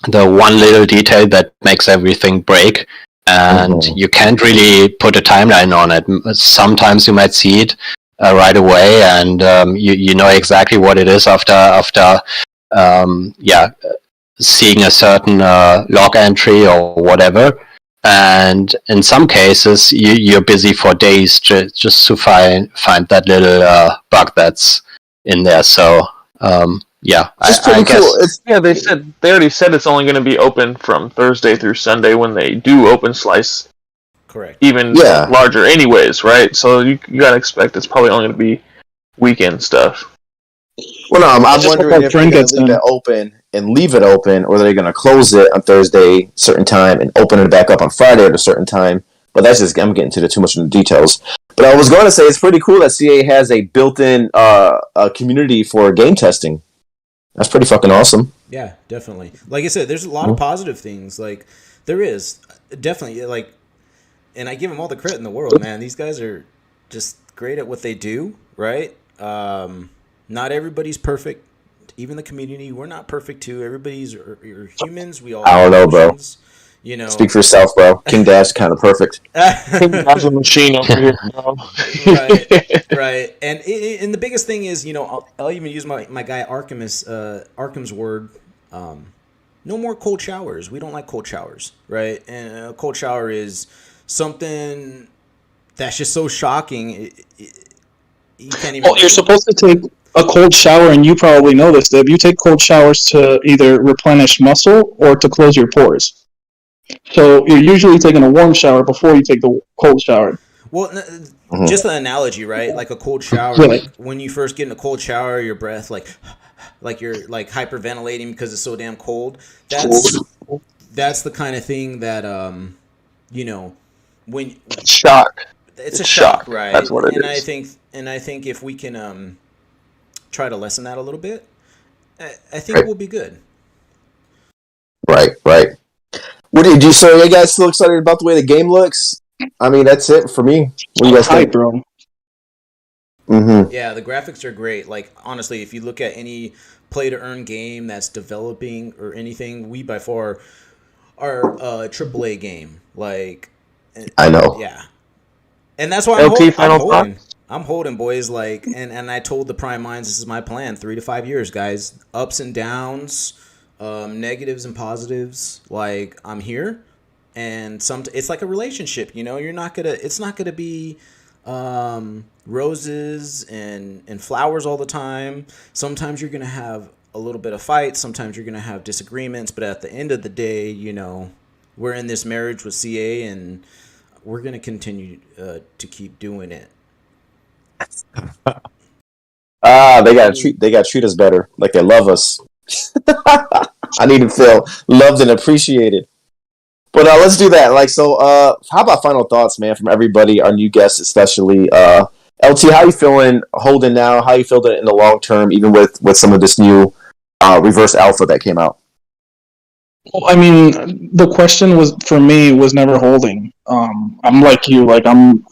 one little detail that makes everything break, and you can't really put a timeline on it. Sometimes you might see it right away, and you know exactly what it is after seeing a certain log entry or whatever. And in some cases, you're busy for days just to find that little bug that's in there. So I guess cool. They already said it's only going to be open from Thursday through Sunday when they do open slice. Correct. Even larger anyways, right? So you gotta expect it's probably only going to be weekend stuff. Well, no, I'm wondering if they're going to leave it open and leave it open, or they're going to close it on Thursday certain time and open it back up on Friday at a certain time. But that's just, I'm getting to too much in the details. But I was going to say it's pretty cool that CA has a built-in community for game testing. That's pretty fucking awesome. Yeah, definitely. Like I said, there's a lot of positive things. Like, there is. Definitely. Like, and I give them all the credit in the world, man. These guys are just great at what they do, right? Not everybody's perfect. Even the community, we're not perfect, too. Everybody's you're humans. We all I don't know, bro. You know, speak for yourself, bro. King Dash kind of perfect. King Dash a machine over here, bro. right. And the biggest thing is, you know, I'll even use my guy Arkham's word. No more cold showers. We don't like cold showers, right? And a cold shower is something that's just so shocking. You can't even. Well, you're supposed to take a cold shower, and you probably know this, Deb. You take cold showers to either replenish muscle or to close your pores. So you're usually taking a warm shower before you take the cold shower. Well, just an analogy, right? Like a cold shower. Like when you first get in a cold shower, your breath, like you're like hyperventilating because it's so damn cold. That's the kind of thing that you know, when shock. It's a shock, right? That's what it is. I think if we can try to lessen that a little bit, I think we'll be good. Right. What did you? So, are you guys still excited about the way the game looks? I mean, that's it for me. What do you guys think, bro? Mm-hmm. Yeah, the graphics are great. Like, honestly, if you look at any play-to-earn game that's developing or anything, we by far are a AAA game. Like, I know. yeah. And that's why I'm final holding. thoughts? I'm holding, boys. Like, and I told the Prime Minds this is my plan: 3 to 5 years, guys. Ups and downs, negatives and positives. Like, I'm here, and it's like a relationship. You know, it's not gonna be roses and flowers all the time. Sometimes you're gonna have a little bit of fight. Sometimes you're gonna have disagreements. But at the end of the day, you know, we're in this marriage with CA, and we're gonna continue to keep doing it. They gotta treat us better, like they love us. I need to feel loved and appreciated. But let's do that. Like, so, how about final thoughts, man, from everybody, our new guests especially. LT, how you feeling holding now? How you feeling in the long term, even with some of this new reverse alpha that came out? Well, I mean, the question was for me was never holding. I'm like you, like I'm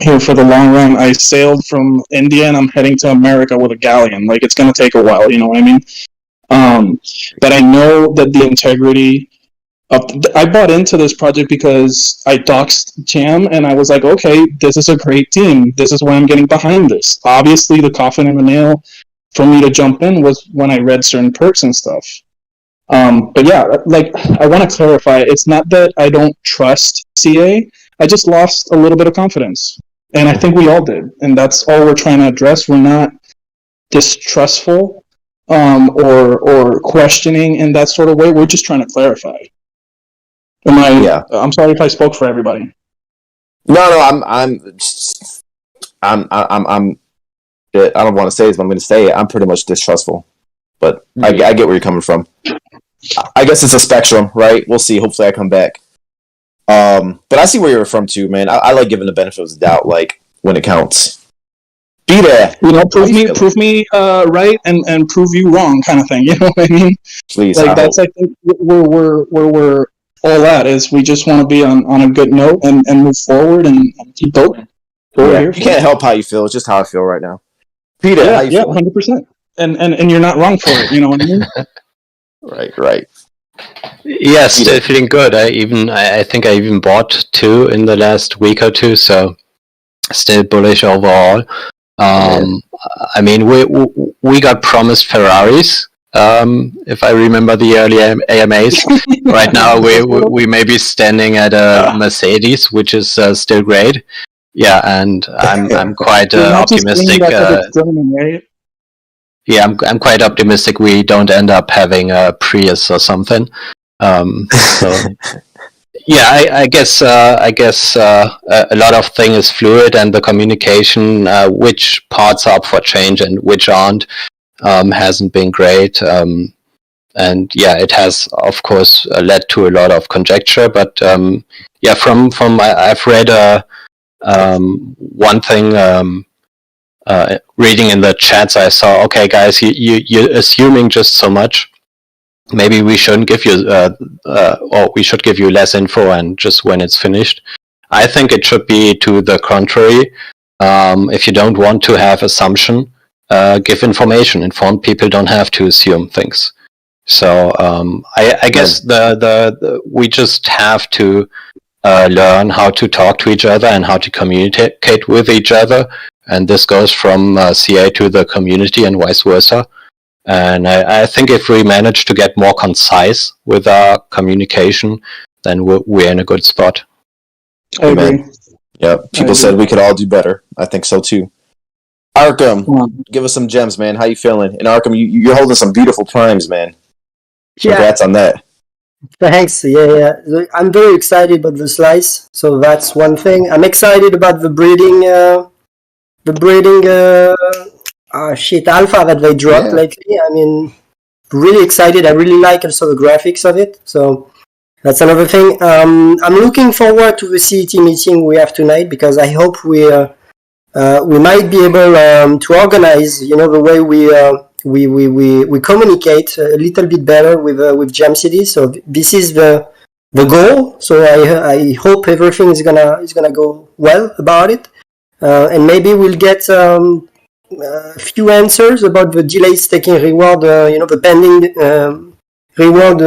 here for the long run. I sailed from India and I'm heading to America with a galleon. Like, it's gonna take a while, you know what I mean? But I know that the integrity of I bought into this project because I doxed Jam and I was like, okay, this is a great team. This is why I'm getting behind this. Obviously, the coffin and the nail for me to jump in was when I read certain perks and stuff. But yeah, like, I want to clarify, it's not that I don't trust CA, I just lost a little bit of confidence. And I think we all did. And that's all we're trying to address. We're not distrustful or questioning in that sort of way. We're just trying to clarify. I'm sorry if I spoke for everybody. No, I don't want to say this, but I'm going to say it. I'm pretty much distrustful. But I get where you're coming from. I guess it's a spectrum, right? We'll see. Hopefully I come back. But I see where you're from too, man. I like giving the benefit of the doubt, like, when it counts. Be there. You know, prove me right and prove you wrong, kind of thing. You know what I mean? Please. Like, I think where we're all at is we just want to be on a good note and move forward and keep building. You can't help how you feel. It's just how I feel right now. Peter, how you feel? 100%. And you're not wrong for it. You know what I mean? Right. Yeah, still feeling good. I think I even bought 2 in the last week or 2, so still bullish overall. I mean, we got promised Ferraris. If I remember the early AMAs. Right now we may be standing at a Mercedes, which is still great. Yeah, and I'm quite optimistic. Yeah, I'm quite optimistic we don't end up having a Prius or something. So yeah, I guess a lot of things is fluid, and the communication, which parts are up for change and which aren't, hasn't been great. And yeah, it has of course led to a lot of conjecture. But yeah, from I've read one thing. Reading in the chats, I saw, okay, guys, you're assuming just so much. Maybe we shouldn't give you, or we should give you less info, and just when it's finished. I think it should be to the contrary. If you don't want to have assumption, give information. Informed people don't have to assume things. So I guess we just have to learn how to talk to each other and how to communicate with each other. And this goes from CA to the community and vice versa. And I think if we manage to get more concise with our communication, then we're in a good spot. I agree. Yeah, people said we could all do better. I think so too. Arkham, give us some gems, man. How you feeling? And Arkham, you're holding some beautiful primes, man. Congrats on that. Thanks. Yeah. I'm very excited about the slice. So that's one thing. I'm excited about the breeding alpha that they dropped lately. I mean, really excited. I really like also the graphics of it. So that's another thing. I'm looking forward to the CET meeting we have tonight, because I hope we might be able to organize, the way we communicate a little bit better with Jam City. So this is the the goal. So I hope everything is gonna go well about it, and maybe we'll get a few answers about the delayed staking reward. The pending reward,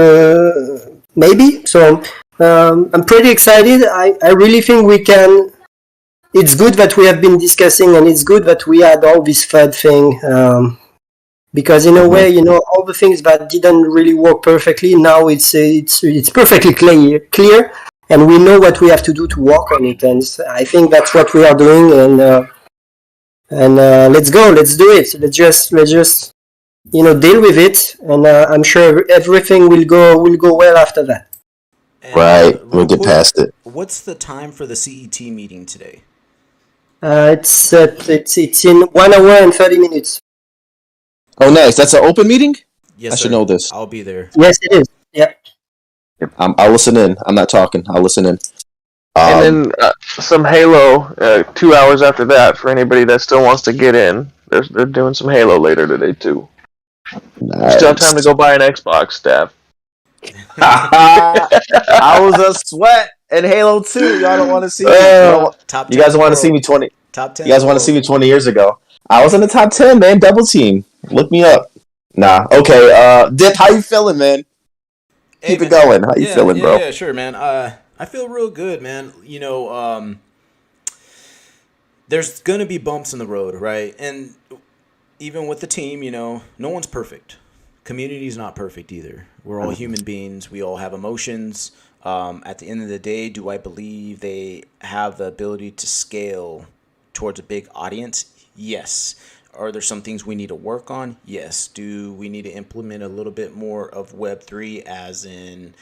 maybe. So I'm pretty excited. I really think we can. It's good that we have been discussing, and it's good that we had all this FUD thing. Because in a way, all the things that didn't really work perfectly, now it's perfectly clear, and we know what we have to do to work on it. And I think that's what we are doing. And let's go, let's do it. Let's just deal with it, and I'm sure everything will go well after that. And, right, we'll get past it. What's the time for the CET meeting today? It's in 1 hour and 30 minutes. Oh, nice. That's an open meeting? Yes, I should sir. know this. I'll be there. Yes, it is. Yeah. I'll listen in. I'm not talking. I'll listen in. And then some Halo 2 hours after that for anybody that still wants to get in. They're doing some Halo later today too. Nice. Still have time to go buy an Xbox, Staff. I was a sweat in Halo 2. Y'all don't want to see me. You guys want to see me 20. Top 10. You guys want to see me 20 years ago. I was in the top 10, man. Double team. Look me up. Nah. Okay. Dip, how you feeling, man? Keep it going. How you feeling, bro? Yeah, sure, man. I feel real good, man. There's gonna be bumps in the road, right? And even with the team, no one's perfect. Community's not perfect either. We're all human beings. We all have emotions. At the end of the day, do I believe they have the ability to scale towards a big audience? Yes. Are there some things we need to work on? Yes. Do we need to implement a little bit more of Web3 as in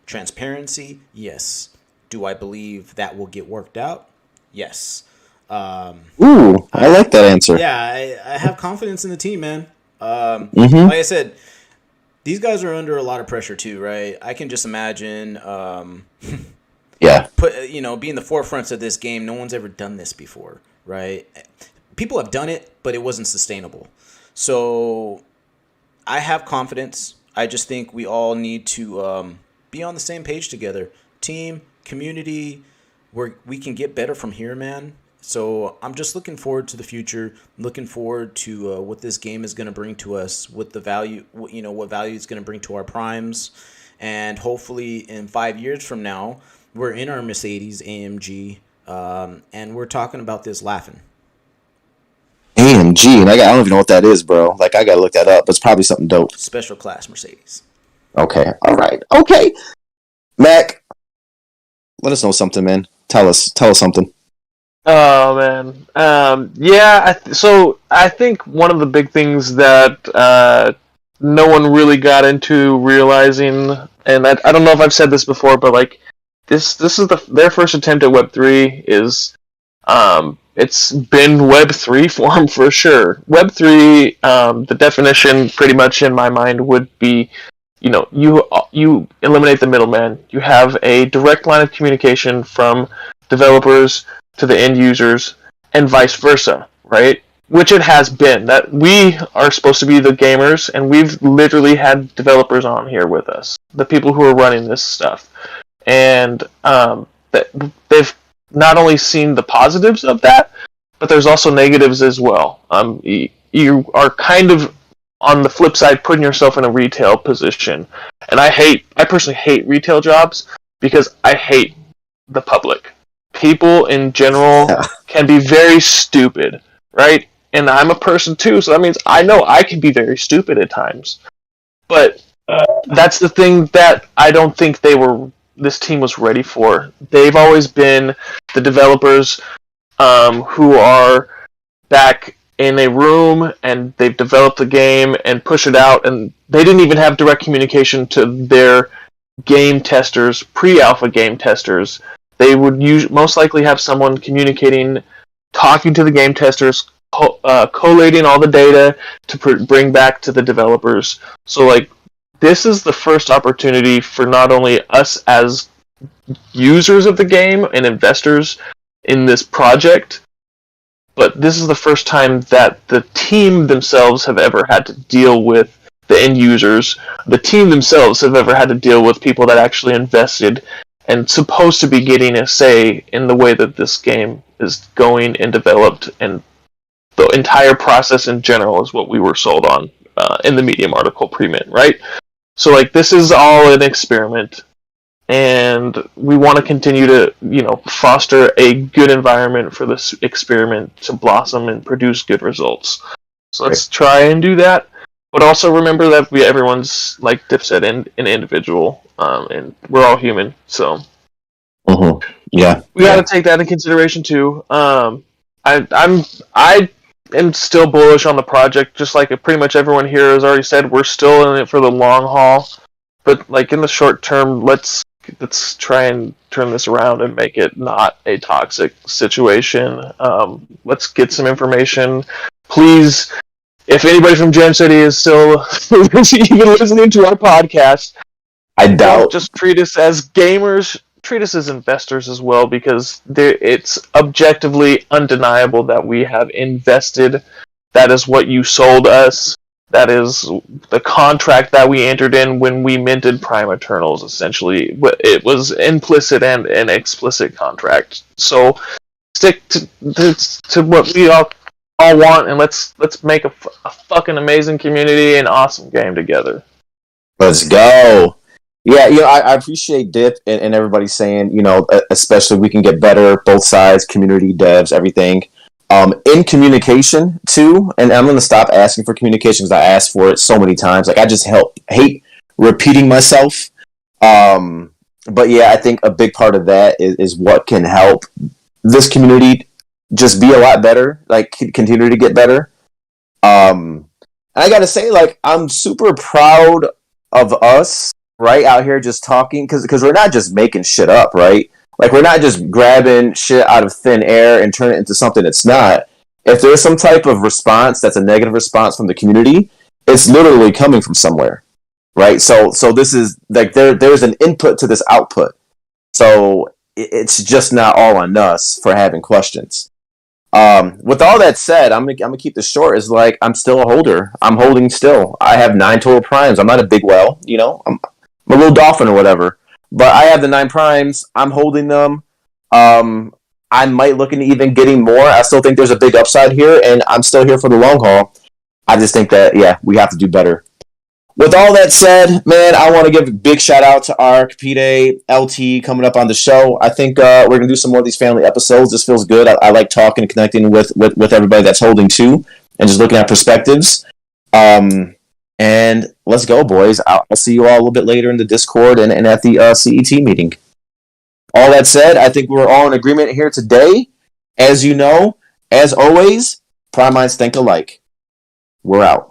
transparency? Yes. Do I believe that will get worked out? Yes. Ooh, I like that answer. Yeah, I have confidence in the team, man. Mm-hmm. Like I said, these guys are under a lot of pressure too, right? I can just imagine, Yeah. being the forefronts of this game. No one's ever done this before, right? People have done it, but it wasn't sustainable. So I have confidence. I just think we all need to be on the same page together. Team, community, we can get better from here, man. So I'm just looking forward to the future, looking forward to what this game is going to bring to us, what value it's going to bring to our primes. And hopefully in 5 years from now, we're in our Mercedes AMG, and we're talking about this laughing. AMG, and I don't even know what that is, bro. Like, I gotta look that up. It's probably something dope. Special class Mercedes. Okay, all right, okay. Mac, let us know something, man. Tell us something. Oh man, so I think one of the big things that no one really got into realizing, and I don't know if I've said this before, but like this is their first attempt at Web3 is it's been Web3 form for sure. Web3, the definition pretty much in my mind would be, you eliminate the middleman. You have a direct line of communication from developers to the end users and vice versa, right? Which it has been. That we are supposed to be the gamers, and we've literally had developers on here with us, the people who are running this stuff. And they've not only seen the positives of that, but there's also negatives as well. You are kind of on the flip side putting yourself in a retail position. And I personally hate retail jobs because I hate the public. People in general can be very stupid, right? And I'm a person too, so that means I know I can be very stupid at times. But that's the thing that I don't think this team was ready for. They've always been the developers who are back in a room and they've developed the game and push it out, and they didn't even have direct communication to their game testers, pre-alpha game testers. They would most likely have someone communicating, talking to the game testers, collating all the data to bring back to the developers. So, like, this is the first opportunity for not only us as users of the game and investors in this project, but this is the first time that the team themselves have ever had to deal with the end users, the team themselves have ever had to deal with people that actually invested and supposed to be getting a say in the way that this game is going and developed, and the entire process in general is what we were sold on in the Medium article pre-mint, right? So like this is all an experiment, and we want to continue to foster a good environment for this experiment to blossom and produce good results. So let's try and do that, but also remember that everyone's, like Dip said, an individual, and we're all human, so yeah, we got to take that in consideration too. I am still bullish on the project, just like pretty much everyone here has already said. We're still in it for the long haul, but like in the short term, let's try and turn this around and make it not a toxic situation. Let's get some information, please. If anybody from Gem City is still even listening to our podcast, I doubt. Don't just treat us as gamers. Treat us as investors as well, because it's objectively undeniable that we have invested. That is what you sold us. That is the contract that we entered in when we minted Prime Eternals, essentially. It was implicit and an explicit contract. So stick to what we all want, and let's make a fucking amazing community and awesome game together. Let's go. Yeah, I appreciate Dip and everybody saying, especially we can get better, both sides, community, devs, everything. In communication, too, and I'm going to stop asking for communication because I asked for it so many times. Like, I just hate repeating myself. But yeah, I think a big part of that is what can help this community just be a lot better, like, continue to get better. I got to say, like, I'm super proud of us, right, out here just talking, because we're not just making shit up, right? Like, we're not just grabbing shit out of thin air and turning it into something it's not. If there's some type of response that's a negative response from the community, it's literally coming from somewhere, right? So this is, like, there's an input to this output. So it's just not all on us for having questions. With all that said, I'm gonna keep this short. Is like, I'm still a holder. I'm holding still. I have 9 total primes. I'm not a big whale, I'm a little dolphin or whatever. But I have the 9 primes. I'm holding them. I might look into even getting more. I still think there's a big upside here, and I'm still here for the long haul. I just think that, we have to do better. With all that said, man, I want to give a big shout out to Ark, Pirre, LT coming up on the show. I think we're going to do some more of these family episodes. This feels good. I like talking and connecting with everybody that's holding too, and just looking at perspectives. And let's go, boys. I'll see you all a little bit later in the Discord and at the CET meeting. All that said, I think we're all in agreement here today. As you know, as always, Prime Minds think alike. We're out.